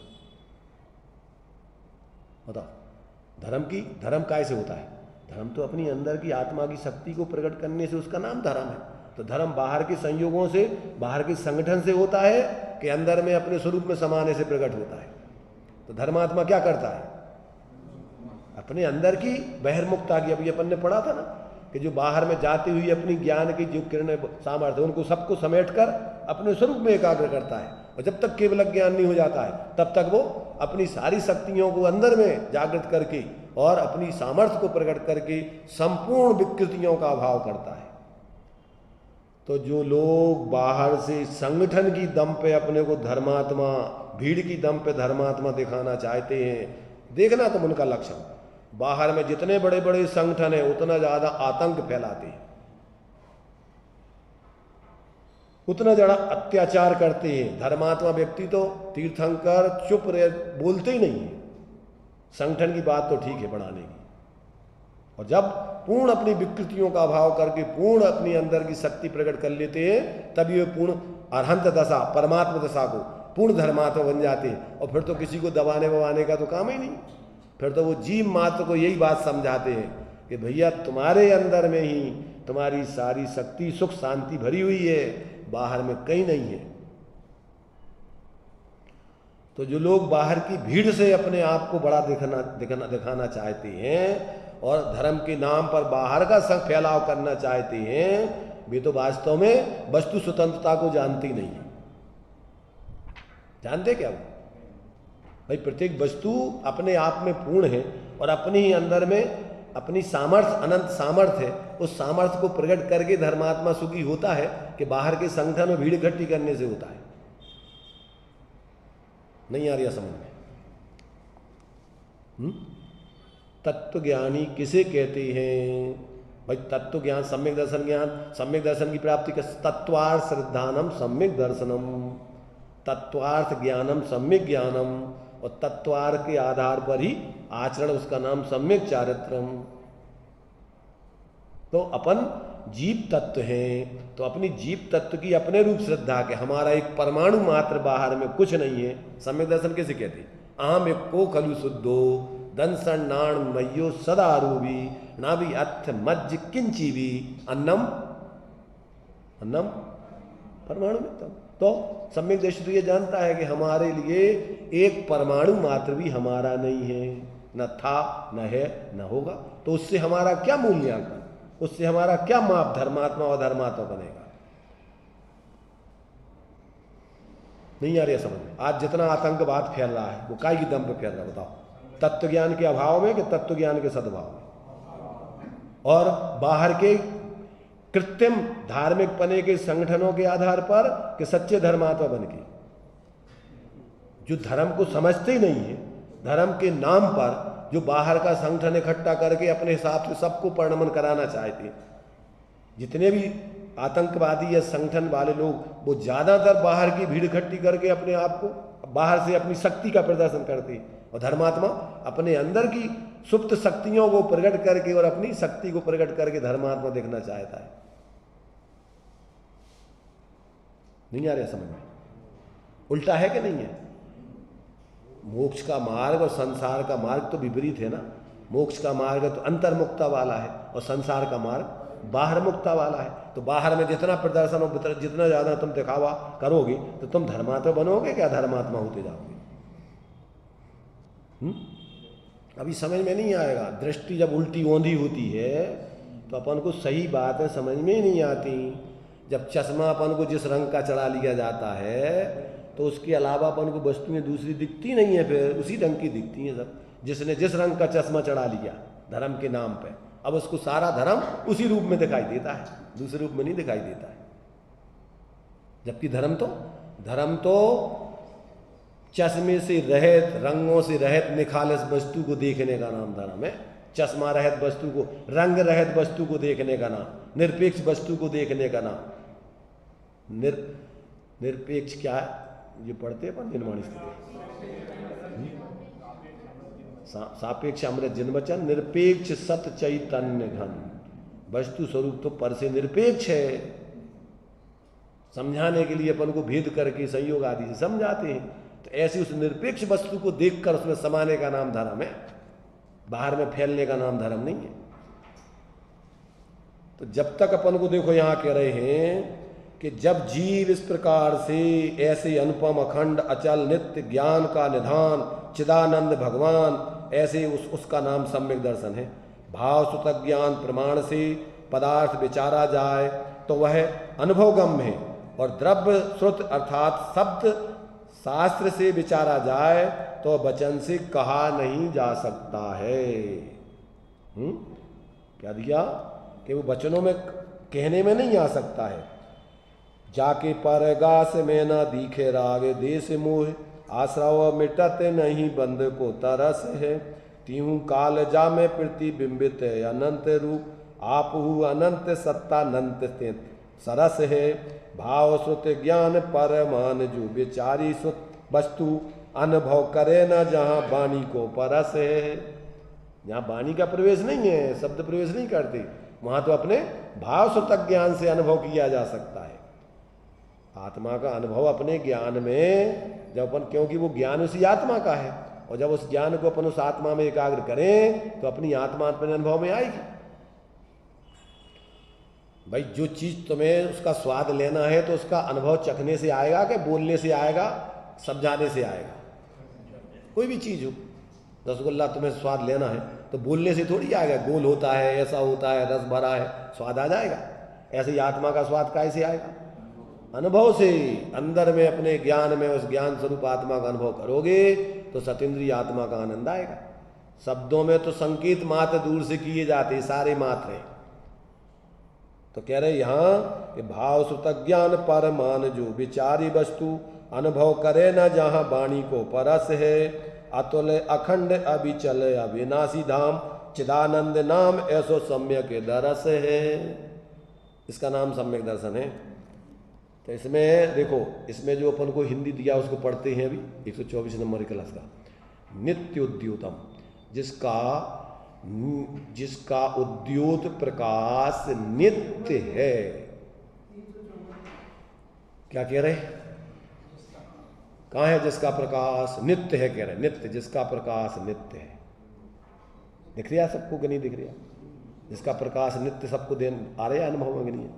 बताओ धर्म कैसे होता है? धर्म तो अपनी अंदर की आत्मा की शक्ति को प्रकट करने से, उसका नाम धर्म है। तो धर्म बाहर के संयोगों से, बाहर के संगठन से होता है कि अंदर में अपने स्वरूप में समाने से प्रकट होता है। तो धर्मात्मा क्या करता है? अपने अंदर की बहिर्मुखता की, अभी अपन ने पढ़ा था ना कि जो बाहर में जाती हुई अपनी ज्ञान की जो किरणें सामर्थ्य, उनको सबको समेटकर अपने स्वरूप में एकाग्र करता है। और जब तक केवल ज्ञान नहीं हो जाता है, तब तक वो अपनी सारी शक्तियों को अंदर में जागृत करके और अपनी सामर्थ्य को प्रकट करके संपूर्ण विकृतियों का अभाव करता है। तो जो लोग बाहर से संगठन की दम पे अपने को धर्मात्मा, भीड़ की दम पे धर्मात्मा दिखाना चाहते हैं, देखना तुम उनका लक्षण। बाहर में जितने बड़े बड़े संगठन है उतना ज्यादा आतंक फैलाते हैं, उतना ज्यादा अत्याचार करते हैं। धर्मात्मा व्यक्ति तो तीर्थंकर चुप रहे, बोलते ही नहीं है। संगठन की बात तो ठीक है बढ़ाने की, और जब पूर्ण अपनी विकृतियों का अभाव करके पूर्ण अपनी अंदर की शक्ति प्रकट कर लेते हैं, तब ये पूर्ण अरहंत दशा, परमात्मा दशा को पूर्ण धर्मात्मा बन जाते हैं। और फिर तो किसी को दबाने बवाने का तो काम ही नहीं। फिर तो वो जीव मात्र को यही बात समझाते हैं कि भैया तुम्हारे अंदर में ही तुम्हारी सारी शक्ति, सुख, शांति भरी हुई है, बाहर में कहीं नहीं है। तो जो लोग बाहर की भीड़ से अपने आप को बड़ा दिखाना चाहते हैं और धर्म के नाम पर बाहर का संग फैलाव करना चाहते हैं, वे तो वास्तव में वस्तु स्वतंत्रता को जानते ही नहीं है। जानते क्या वो? भाई प्रत्येक वस्तु अपने आप में पूर्ण है और अपने ही अंदर में अपनी सामर्थ्य, अनंत सामर्थ्य है। उस सामर्थ्य को प्रकट करके धर्मात्मा सुखी होता है कि बाहर के संगठन में भीड़ इकट्ठी करने से होता है। नहीं आ रही समझ में? तत्व ज्ञानी किसे कहते हैं? भाई तत्व ज्ञान, सम्यक दर्शन ज्ञान, सम्यक दर्शन की प्राप्ति का तत्वार्थ श्रद्धानम सम्यक दर्शनम, तत्वार्थ ज्ञानम सम्यक ज्ञानम, और तत्वार्थ के आधार पर ही आचरण, उसका नाम सम्यक चारित्रम। तो अपन जीव तत्व हैं, तो अपनी जीव तत्व की अपने रूप श्रद्धा के हमारा एक परमाणु मात्र बाहर में कुछ नहीं है। सम्यक दर्शन कैसे कहते हैं? अहम एको खलु शुद्धो दंसन नाण मयो सदारूपी नाभि अथ मज्ज किंची भी अन्नम, अन्नम परमाणु में। तो सम्यक दृष्टि तो ये जानता है कि हमारे लिए एक परमाणु मात्र भी हमारा नहीं है, न था, न है, न होगा। तो उससे हमारा क्या मूल्यांकन, उससे हमारा क्या माप धर्मात्मा और धर्मात्मा बनेगा? नहीं आ रही समझ में? आज जितना आतंकवाद फैल रहा है वो काय की दम पे फैल रहा है? बताओ, तत्व ज्ञान के अभाव में कि तत्व ज्ञान के सद्भाव में? और बाहर के कृत्रिम धार्मिक पने के संगठनों के आधार पर कि सच्चे धर्मात्मा बन के जो धर्म को समझते ही नहीं है, धर्म के नाम पर जो बाहर का संगठन इकट्ठा करके अपने हिसाब से सबको परिणमन कराना चाहते हैं। जितने भी आतंकवादी या संगठन वाले लोग, वो ज्यादातर बाहर की भीड़ इकट्ठी करके अपने आप को बाहर से अपनी शक्ति का प्रदर्शन करते हैं, और धर्मात्मा अपने अंदर की सुप्त शक्तियों को प्रकट करके और अपनी शक्ति को प्रकट करके धर्मात्मा देखना चाहता है। नहीं आ रहा समझ में? उल्टा है कि नहीं है? मोक्ष का मार्ग और संसार का मार्ग तो विपरीत है ना। मोक्ष का मार्ग तो अंतर्मुक्ता वाला है और संसार का मार्ग बाहर मुक्ता वाला है। तो बाहर में जितना प्रदर्शन हो, जितना ज्यादा तुम दिखावा करोगे तो तुम धर्मात्मा बनोगे क्या धर्मात्मा होते जाओगे? अभी समझ में नहीं आएगा। दृष्टि जब उल्टी औंधी होती है तो अपन को सही बातें समझ में ही नहीं आती। जब चश्मा अपन को जिस रंग का चढ़ा लिया जाता है तो उसके अलावा अपन को वस्तुएं दूसरी दिखती नहीं है, फिर उसी रंग की दिखती हैं सब। जिसने जिस रंग का चश्मा चढ़ा लिया धर्म के नाम पे, अब उसको सारा धर्म उसी रूप में दिखाई देता है, दूसरे रूप में नहीं दिखाई देता है। जबकि धर्म तो चश्मे से रहित, रंगों से रहित निखालस वस्तु को देखने का नाम धर्म है। चश्मा रहित वस्तु को, रंग रहित वस्तु को देखने का नाम, निरपेक्ष वस्तु को देखने का नाम। निरपेक्ष क्या है? ये पढ़ते हैं निर्माण स्थिति, सापेक्ष अमृत जिनवचन, निरपेक्ष सत चैतन्य घन। वस्तु स्वरूप तो पर से निरपेक्ष है, समझाने के लिए अपन को भेद करके संयोग आदि से समझाते हैं। तो ऐसी उस निरपेक्ष वस्तु को देखकर उसमें समाने का नाम धर्म है, बाहर में फैलने का नाम धर्म नहीं है। तो जब तक अपन को देखो यहां कह रहे हैं कि जब जीव इस प्रकार से ऐसे अनुपम अखंड अचल नित्य ज्ञान का निधान चिदानंद भगवान, ऐसे उसका नाम सम्यक दर्शन है। भाव सुतक ज्ञान प्रमाण से पदार्थ विचारा जाए तो वह अनुभवगम्य है, और द्रव्य श्रुत अर्थात शब्द शास्त्र से विचारा जाए तो वचन से कहा नहीं जा सकता है। क्या दिया कि वो वचनों में कहने में नहीं आ सकता है। जाके परगास में न दिखे राग देश मोह, आश्रव मिटत नहीं बंद को तरस है। तीहू काल जा में प्रतिबिंबित है अनंत रूप, आप हु अनंत सत्ता अनंत सरस है। भाव श्रुत ज्ञान परमान जो विचारी सुत वस्तु, अनुभव करे न जहाँ वाणी को परस है। जहाँ वाणी का प्रवेश नहीं है, शब्द प्रवेश नहीं करते, वहाँ तो अपने भाव श्रुतक ज्ञान से अनुभव किया जा सकता है। आत्मा का अनुभव अपने ज्ञान में जब अपन, क्योंकि वो ज्ञान उसी आत्मा का है, और जब उस ज्ञान को अपन उस आत्मा में एकाग्र करें तो अपनी आत्मा अपने अनुभव में आएगी। भाई जो चीज तुम्हें उसका स्वाद लेना है तो उसका अनुभव चखने से आएगा कि बोलने से आएगा, समझाने से आएगा? कोई भी चीज हो, रसगुल्ला तुम्हें स्वाद लेना है तो बोलने से थोड़ी आएगा, गोल होता है, ऐसा होता है, रस भरा है, स्वाद आ जाएगा। ऐसे ही आत्मा का स्वाद कैसे आएगा? अनुभव से। अंदर में अपने ज्ञान में उस ज्ञान स्वरूप आत्मा का अनुभव करोगे तो सतेंद्रीय आत्मा का आनंद आएगा। शब्दों में तो संकेत मात्र दूर से किए जाते, सारे मात्र हैं। तो कह रहे यहां कि भाव श्रुत ज्ञान परमान जो विचारी वस्तु, अनुभव करे न जहां वाणी को परस है। अतुल अखंड अविचल अविनाशी धाम, चिदानंद नाम ऐसो सम्यक दरस है। इसका नाम सम्यक दर्शन है। तो इसमें देखो, इसमें जो अपन को हिंदी दिया उसको पढ़ते हैं अभी 124 नंबर क्लास का। नित्य उद्योतम, जिसका उद्योत प्रकाश नित्य है। क्या कह रहे? कहाँ है जिसका प्रकाश नित्य है? कह रहे नित्य, जिसका प्रकाश नित्य है। दिख रहा सबको कि नहीं दिख रहा? जिसका प्रकाश नित्य सबको आ रहा है अनुभव में कि नहीं?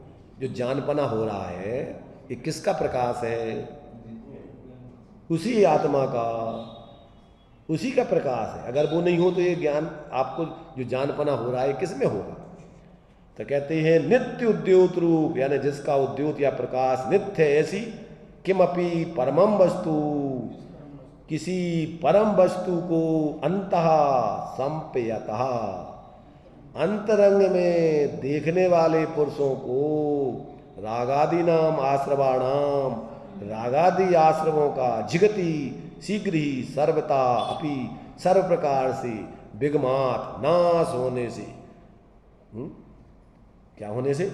जो जानपना हो रहा है ये किसका प्रकाश है? उसी आत्मा का, उसी का प्रकाश है। अगर वो नहीं हो तो ये ज्ञान आपको जो जानपना हो रहा है किस में होगा? तो कहते हैं नित्य उद्योत रूप, यानी जिसका उद्योत या प्रकाश नित्य है। ऐसी किमपि परमम वस्तु, किसी परम वस्तु को अंतः संपयतः, अंतरंग में देखने वाले पुरुषों को रागादि नाम आश्रवाणाम, रागादि आश्रमों का जिगति शीघ्र ही सर्वता अपि सर्व प्रकार से विगमात नाश होने से। क्या होने से?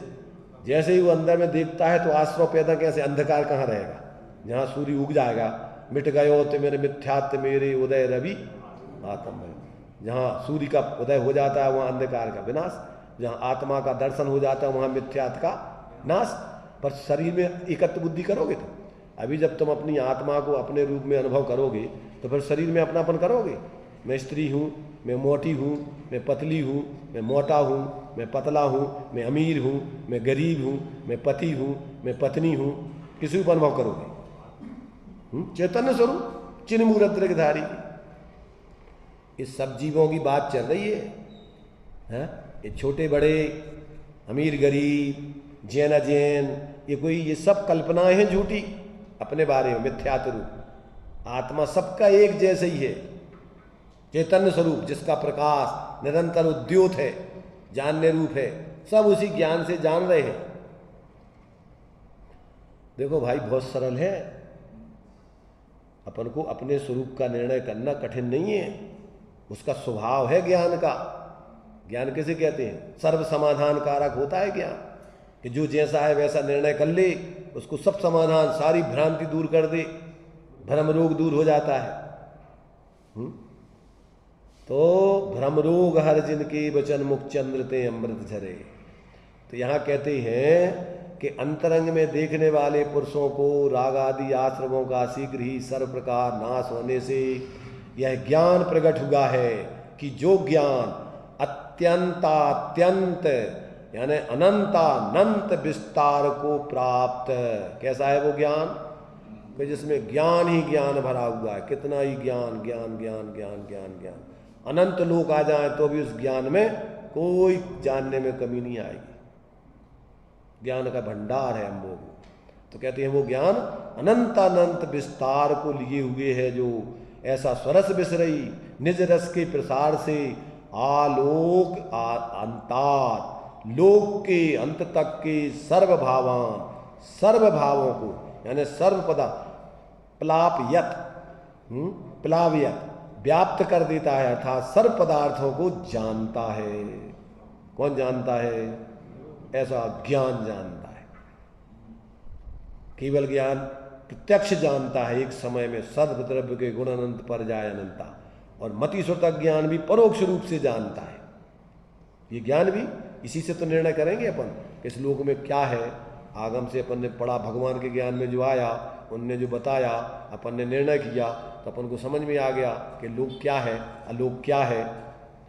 जैसे ही वो अंदर में देखता है तो आश्रव पैदा, कैसे? अंधकार कहाँ रहेगा? जहाँ सूर्य उग जाएगा, मिट गयो ते मेरे मिथ्यात्व मेरे उदय रवि आत्म। जहाँ सूर्य का उदय हो जाता है वहाँ अंधकार का विनाश, जहाँ आत्मा का दर्शन हो जाता है वहाँ मिथ्यात्व का नाश। पर शरीर में एकत्व बुद्धि करोगे तो, अभी जब तुम अपनी आत्मा को अपने रूप में अनुभव करोगे तो फिर शरीर में अपनापन करोगे। मैं स्त्री हूँ, मैं मोटी हूँ, मैं पतली हूँ, मैं मोटा हूँ, मैं पतला हूँ, मैं अमीर हूँ, मैं गरीब हूँ, मैं पति हूँ, मैं पत्नी हूँ, किसी को अनुभव करोगे? चैतन्य स्वरूप चिन्ह मूर्त धारी। इस सब जीवों की बात चल रही है। ये छोटे बड़े, अमीर गरीब, जैन अजैन, ये सब कल्पनाएं हैं झूठी अपने बारे में, मिथ्यात्व रूप। आत्मा सबका एक जैसे ही है, चैतन्य स्वरूप जिसका प्रकाश निरंतर उद्योत है, जानने रूप है। सब उसी ज्ञान से जान रहे हैं। देखो भाई बहुत सरल है। अपन को अपने स्वरूप का निर्णय करना कठिन नहीं है, उसका स्वभाव है ज्ञान का। ज्ञान किसे कहते हैं? सर्व समाधान कारक होता है ज्ञान, कि जो जैसा है वैसा निर्णय कर ले, उसको सब समाधान, सारी भ्रांति दूर कर दे, भ्रम रोग दूर हो जाता है। तो भ्रम रोग हर जिनके वचन मुख चंद्र ते अमृत झरे। तो यहाँ कहते हैं कि अंतरंग में देखने वाले पुरुषों को राग आदि आश्रमों का शीघ्र ही सर्व प्रकार नाश होने से यह ज्ञान प्रकट हुआ है कि जो ज्ञान अत्यंतात्यंत यानी अनंतानंत विस्तार को प्राप्त, कैसा है वो ज्ञान? कि जिसमें ज्ञान ही ज्ञान भरा हुआ है, कितना ही ज्ञान ज्ञान ज्ञान ज्ञान ज्ञान ज्ञान, अनंत लोक आ जाए तो भी उस ज्ञान में कोई जानने में कमी नहीं आएगी। ज्ञान का भंडार है हम लोग। तो कहते हैं वो ज्ञान अनंतानंत विस्तार को लिए हुए है, जो ऐसा स्वरस विसरई निज रस के प्रसार से आलोक अंतात लोक के अंत तक के सर्वभावान, सर्वभावों को यानी सर्वपदा प्लावयत व्याप्त कर देता है, अर्थात सर्व पदार्थों को जानता है। कौन जानता है? ऐसा ज्ञान जानता है। केवल ज्ञान प्रत्यक्ष जानता है, एक समय में सर्वद्रव्य के गुण अनंत पर जाए अनंता, और मति सुतक ज्ञान भी परोक्ष रूप से जानता है। ये ज्ञान भी इसी से तो निर्णय करेंगे अपन इस लोक में क्या है। आगम से अपन ने पढ़ा, भगवान के ज्ञान में जो आया, उनने जो बताया, अपन ने निर्णय किया, तो अपन को समझ में आ गया कि लोक क्या है, अलोक क्या है,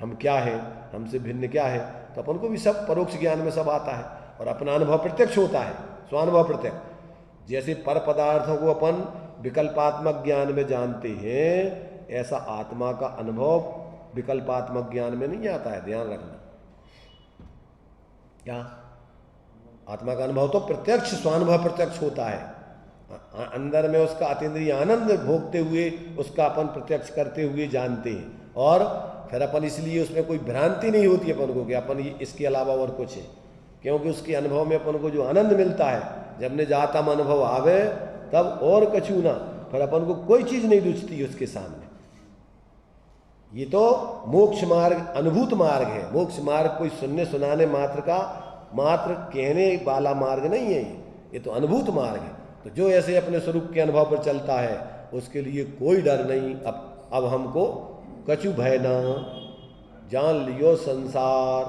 हम क्या है, हमसे भिन्न क्या है। तो अपन को भी सब परोक्ष ज्ञान में सब आता है, और अपना अनुभव प्रत्यक्ष होता है, स्वानुभव प्रत्यक्ष। जैसे पर पदार्थों को अपन विकल्पात्मक ज्ञान में जानते हैं, ऐसा आत्मा का अनुभव विकल्पात्मक ज्ञान में नहीं आता है। ध्यान रखना, क्या आत्मा का अनुभव तो प्रत्यक्ष स्वानुभव प्रत्यक्ष होता है। अंदर में उसका अतीन्द्रिय आनंद भोगते हुए उसका अपन प्रत्यक्ष करते हुए जानते हैं, और फिर अपन इसलिए उसमें कोई भ्रांति नहीं होती अपन को कि अपन इसके अलावा और कुछ है, क्योंकि उसके अनुभव में अपन को जो आनंद मिलता है, जब ने जातम अनुभव आवे तब और कछू ना, फिर अपन को कोई चीज नहीं रुचती उसके सामने। ये तो मोक्ष मार्ग अनुभूत मार्ग है। मोक्ष मार्ग कोई सुनने सुनाने मात्र का, मात्र कहने वाला मार्ग नहीं है, ये तो अनुभूत मार्ग है। तो जो ऐसे अपने स्वरूप के अनुभव पर चलता है उसके लिए कोई डर नहीं। अब हमको कछु भय ना, जान लियो संसार।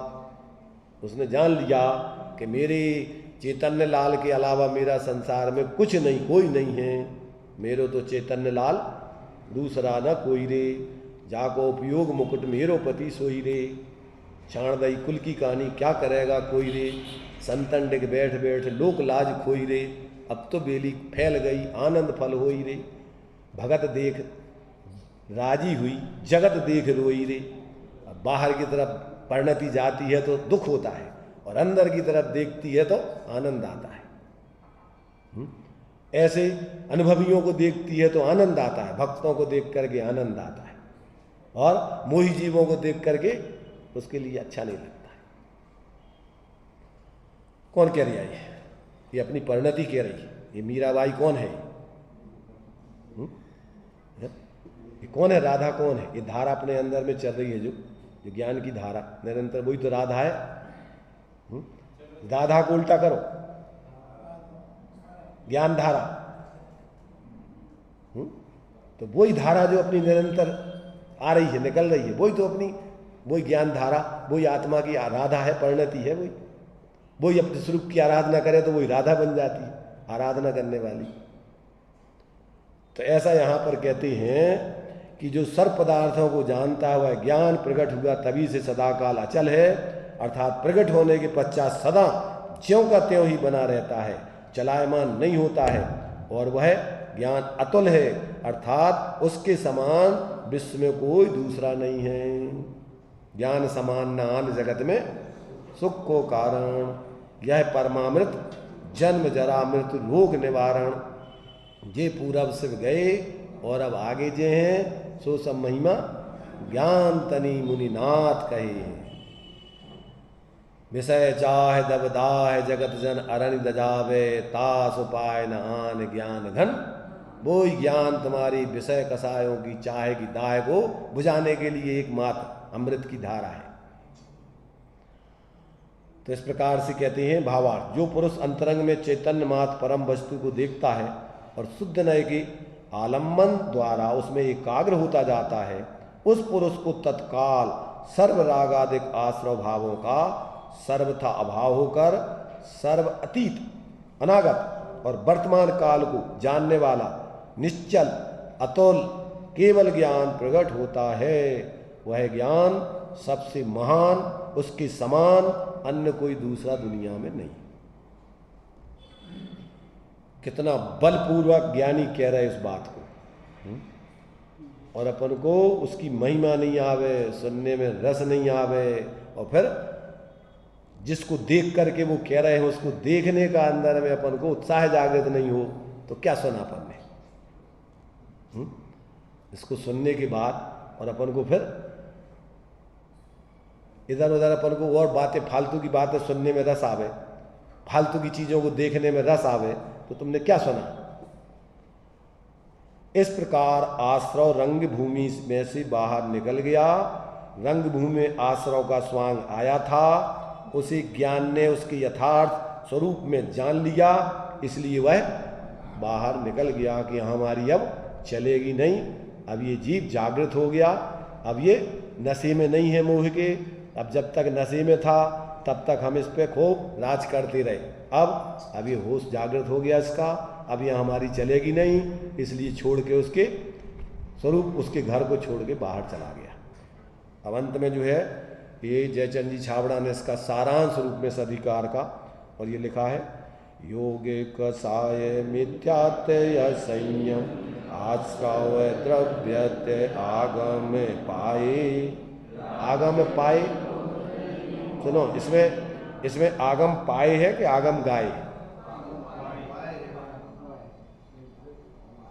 उसने जान लिया कि मेरे चैतन्य लाल के अलावा मेरा संसार में कुछ नहीं, कोई नहीं है। मेरो तो चैतन्य लाल दूसरा न कोई रे, जाको उपयोग मुकुट मेरो पति सोई रे। छाण दई कुल की कहानी क्या करेगा कोई रे, संतन डिग बैठ बैठ लोक लाज खोई रे। अब तो बेली फैल गई आनंद फल होई रे, भगत देख राजी हुई जगत देख रोई रे। अब बाहर की तरफ परिणति जाती है तो दुख होता है, और अंदर की तरफ देखती है तो आनंद आता है। ऐसे अनुभवियों को देखती है तो आनंद आता है, भक्तों को देख करके आनंद आता है, और मोही जीवों को देख करके उसके लिए अच्छा नहीं लगता है। कौन कह रही है ये अपनी परिणति कह रही है। ये मीराबाई कौन है? ये कौन है? राधा कौन है? ये धारा अपने अंदर में चल रही है, जो ज्ञान की धारा निरंतर, वही तो राधा है। राधा को उल्टा करो, ज्ञान धारा। तो वही धारा जो अपनी निरंतर आ रही है, निकल रही है, वही तो अपनी, वही ज्ञान धारा, वही आत्मा की राधा है, परिणति है। वही अपने स्वरूप की आराधना करे तो वही राधा बन जाती है, आराधना करने वाली। तो ऐसा यहाँ पर कहते हैं कि जो सर्व पदार्थों को जानता हुआ ज्ञान प्रकट हुआ तभी से सदाकाल अचल है, अर्थात प्रकट होने के पश्चात सदा ज्यों का त्यों ही बना रहता है, चलायमान नहीं होता है। और वह ज्ञान अतुल है, अर्थात उसके समान विश्व में कोई दूसरा नहीं है। ज्ञान समान नान जगत में सुख को कारण, यह परमामृत जन्म जरा मृत्यु रोग निवारण। जे पूरब शिव गए और अब आगे जे हैं सो सब महिमा ज्ञान तनी मुनिनाथ कहे। विषय चाह दबदाह जगत जन अरण दजावे, तास उपाय न आन ज्ञान घन वो ज्ञान तुम्हारी विषय कसायों की चाहे की दाह को बुझाने के लिए एकमात्र अमृत की धारा है। तो इस प्रकार से कहते हैं भावार्थ, जो पुरुष अंतरंग में चैतन्य मात्र परम वस्तु को देखता है और शुद्ध नय के आलम्बन द्वारा उसमें एकाग्र होता जाता है, उस पुरुष को तत्काल सर्व रागादिक आश्रव भावों का सर्वथा अभाव होकर सर्व अतीत, अनागत और वर्तमान काल को जानने वाला निश्चल अतुल केवल ज्ञान प्रकट होता है। वह ज्ञान सबसे महान, उसके समान अन्य कोई दूसरा दुनिया में नहीं। कितना बलपूर्वक ज्ञानी कह रहे इस बात को। और अपन को उसकी महिमा नहीं आवे, सुनने में रस नहीं आवे, और फिर जिसको देख करके वो कह रहे हैं उसको देखने का अंदर में अपन को उत्साह जागृत नहीं हो, तो क्या सुना अपन ने? इसको सुनने के बाद और अपन को फिर इधर उधर अपन को और बातें, फालतू की बातें सुनने में रस आवे, फालतू की चीजों को देखने में रस आवे, तो तुमने क्या सुना? इस प्रकार आश्रव रंग भूमि में से बाहर निकल गया। रंग भूमि में आश्रव का स्वांग आया था, उसे ज्ञान ने उसके यथार्थ स्वरूप में जान लिया, इसलिए वह बाहर निकल गया कि हमारी अब चलेगी नहीं। अब ये जीव जागृत हो गया, अब ये नशे में नहीं है मोह के। अब जब तक नशे में था तब तक हम इस पे खूब राज करते रहे, अब ये होश जागृत हो गया इसका, अब यह हमारी चलेगी नहीं, इसलिए छोड़ के उसके स्वरूप, उसके घर को छोड़ के बाहर चला गया। अब अंत में जो है ये जयचंद जी छाबड़ा ने इसका सारांश रूप में सधिकार का, और ये लिखा है, योगे कसाय मिथ्यात्य संयम आश्रव द्रव्यते आगम पाए। आगम पाए, सुनो, इसमें आगम पाए है कि आगम गाय?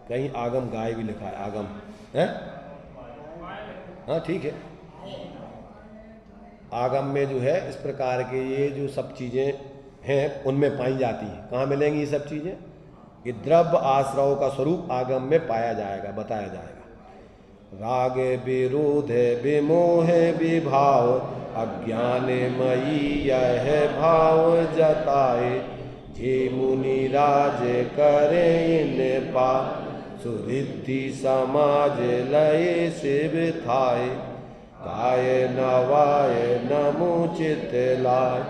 कहीं आगम गाय भी लिखा है, आगम है, हाँ ठीक है। आगम में जो है इस प्रकार के ये जो सब चीजें हैं उनमें पाई जाती हैं। कहाँ मिलेंगी ये सब चीजें? ये द्रव्य आश्रव का स्वरूप आगम में पाया जाएगा, बताया जाएगा। राग विरोध विमोह विभाव अज्ञान मयी यह भाव जताए। जे मुनि राज करे इन पा सुरिद्धि समाज लय शिव थाय। गाय नवाय नमुचित लाय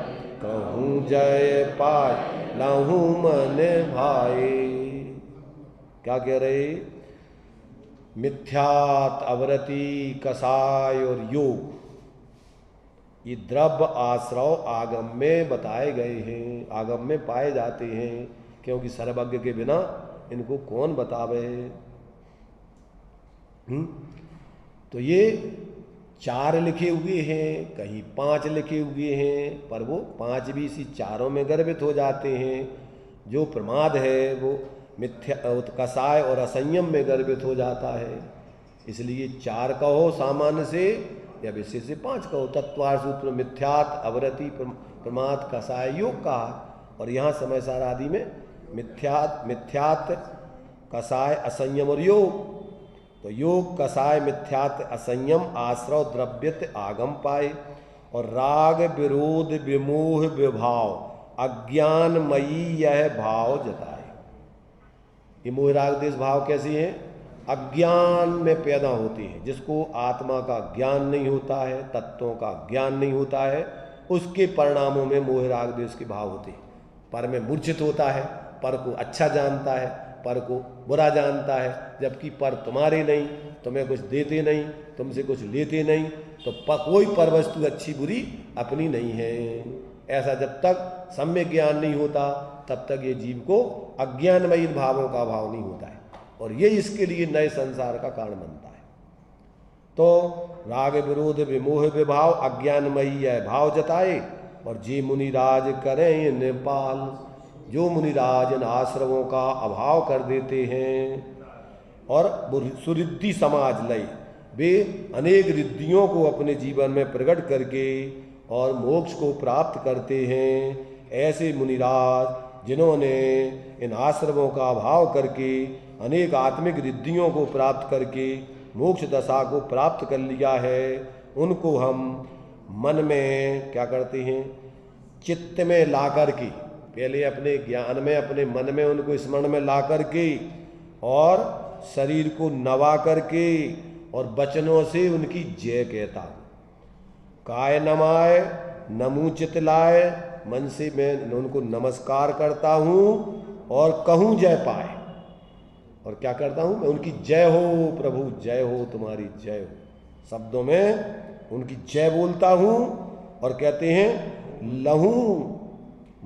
कहूँ जय पाय लहू मन भाई। क्या कह रहे? मिथ्यात, अवरति, कसाय और योग, ये द्रव्य आश्रव आगम में बताए गए हैं, आगम में पाए जाते हैं, क्योंकि सर्वज्ञ के बिना इनको कौन बतावे। तो ये 4 लिखे हुए हैं, कहीं 5 लिखे हुए हैं, पर वो 5 भी इसी चारों में गर्भित हो जाते हैं। जो प्रमाद है वो मिथ्या, कसाय और असंयम में गर्भित हो जाता है। इसलिए 4 कहो सामान्य से, या विशेष से 5 कहो। तत्वार सूत्र मिथ्यात, अवरति, प्रमाद, कसाय, योग का, और यहाँ समय सार आदि में मिथ्यात, कसाय, असंयम और योग। तो योग, कसाय, मिथ्यात, असंयम आश्रव द्रव्यत आगम पाए। और राग विरोध विमोह विभाव अज्ञानमयी यह भाव जताए। ये मोह राग देश भाव कैसी हैं? अज्ञान में पैदा होती है। जिसको आत्मा का ज्ञान नहीं होता है, तत्वों का ज्ञान नहीं होता है, उसके परिणामों में मोह राग देश के भाव होते हैं। पर में मूर्छित होता है, पर को अच्छा जानता है, पर को बुरा जानता है, जबकि पर तुम्हारे नहीं, तुम्हें कुछ देते नहीं, तुमसे कुछ लेते नहीं, तो कोई पर वस्तु अच्छी बुरी अपनी नहीं है। ऐसा जब तक सम्यक ज्ञान नहीं होता तब तक ये जीव को अज्ञानमयी भावों का अभाव नहीं होता है, और ये इसके लिए नए संसार का कारण बनता है। तो राग विरोध विमोह विभाव अज्ञानमयी यह भाव जताए। और जे मुनिराज करें नेपाल, जो मुनिराज इन आश्रवों का अभाव कर देते हैं और सुरिद्धि समाज लय, वे अनेक रिद्धियों को अपने जीवन में प्रकट करके और मोक्ष को प्राप्त करते हैं। ऐसे मुनिराज जिन्होंने इन आश्रमों का अभाव करके अनेक आत्मिक रिद्धियों को प्राप्त करके मोक्ष दशा को प्राप्त कर लिया है, उनको हम मन में क्या करते हैं, चित्त में ला कर के, पहले अपने ज्ञान में अपने मन में उनको स्मरण में ला कर के और शरीर को नवा करके और वचनों से उनकी जय कहता हूँ। काय नमाय नमू चित लाए, मन से मैं उनको नमस्कार करता हूँ और कहूँ जय पाए। और क्या करता हूँ मैं, उनकी जय हो प्रभु, जय हो तुम्हारी जय हो, शब्दों में उनकी जय बोलता हूँ और कहते हैं लहू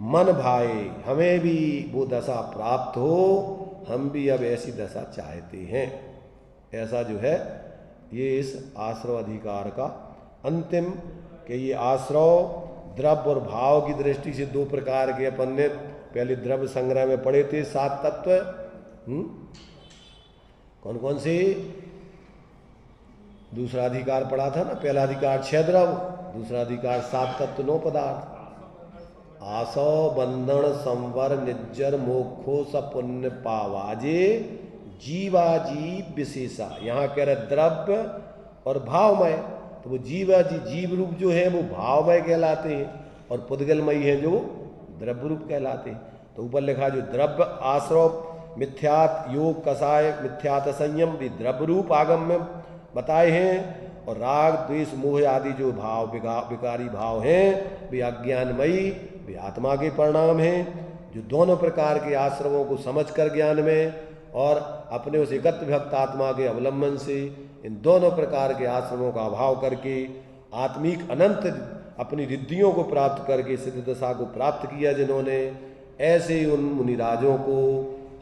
मन भाए, हमें भी वो दशा प्राप्त हो, हम भी अब ऐसी दशा चाहते हैं। ऐसा जो है ये इस आश्रव अधिकार का अंतिम, कि ये आश्रव द्रव्य और भाव की दृष्टि से दो प्रकार के अपन ने पहले द्रव्य संग्रह में पढ़े थे, 7 तत्व। कौन कौन से? दूसरा अधिकार पढ़ा था ना, पहला अधिकार 6 द्रव्य, दूसरा अधिकार 7 तत्व 9 पदार्थ। आसो बंधन संवर निज्जर मोक्षो स पुण्य पावाजे जीवा जीव विशेषा। यहाँ कह रहे द्रव्य और भावमय, तो वो जीवा जी जीव रूप जो है वो भावमय कहलाते हैं और पुद्गलमयी है जो द्रव्य रूप कहलाते हैं। तो ऊपर लिखा जो द्रव्य आश्रव मिथ्यात योग कसाय मिथ्यात संयम भी द्रव्य रूप आगम में बताए हैं, और राग द्वेष मोह आदि जो भाव विकारी भाव हैं वे अज्ञानमयी, वे आत्मा के परिणाम हैं। जो दोनों प्रकार के आश्रमों को समझकर ज्ञान में और अपने उस एकत्र भक्त आत्मा के अवलंबन से इन दोनों प्रकार के आश्रमों का अभाव करके आत्मिक अनंत अपनी रिद्धियों को प्राप्त करके सिद्ध दशा को प्राप्त किया जिन्होंने, ऐसे उन मुनिराजों को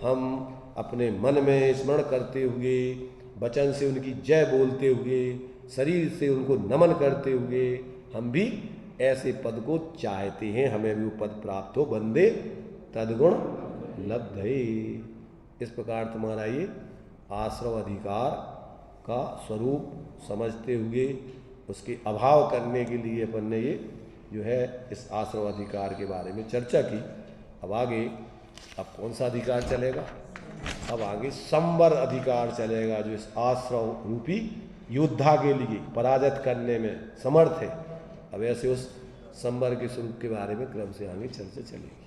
हम अपने मन में स्मरण करते हुए, वचन से उनकी जय बोलते हुए, शरीर से उनको नमन करते हुए हम भी ऐसे पद को चाहते हैं, हमें भी वो पद प्राप्त हो, वंदे तद्गुण लब्धे। इस प्रकार तुम्हारा ये आश्रव अधिकार का स्वरूप समझते हुए उसके अभाव करने के लिए अपन ने ये जो है इस आश्रव अधिकार के बारे में चर्चा की। अब आगे अब कौन सा अधिकार चलेगा? अब आगे संवर अधिकार चलेगा, जो इस आश्रव रूपी योद्धा के लिए पराजित करने में समर्थ है। अब ऐसे उस संवर के स्वरूप के बारे में क्रम से आगे चर्चा चलेगी।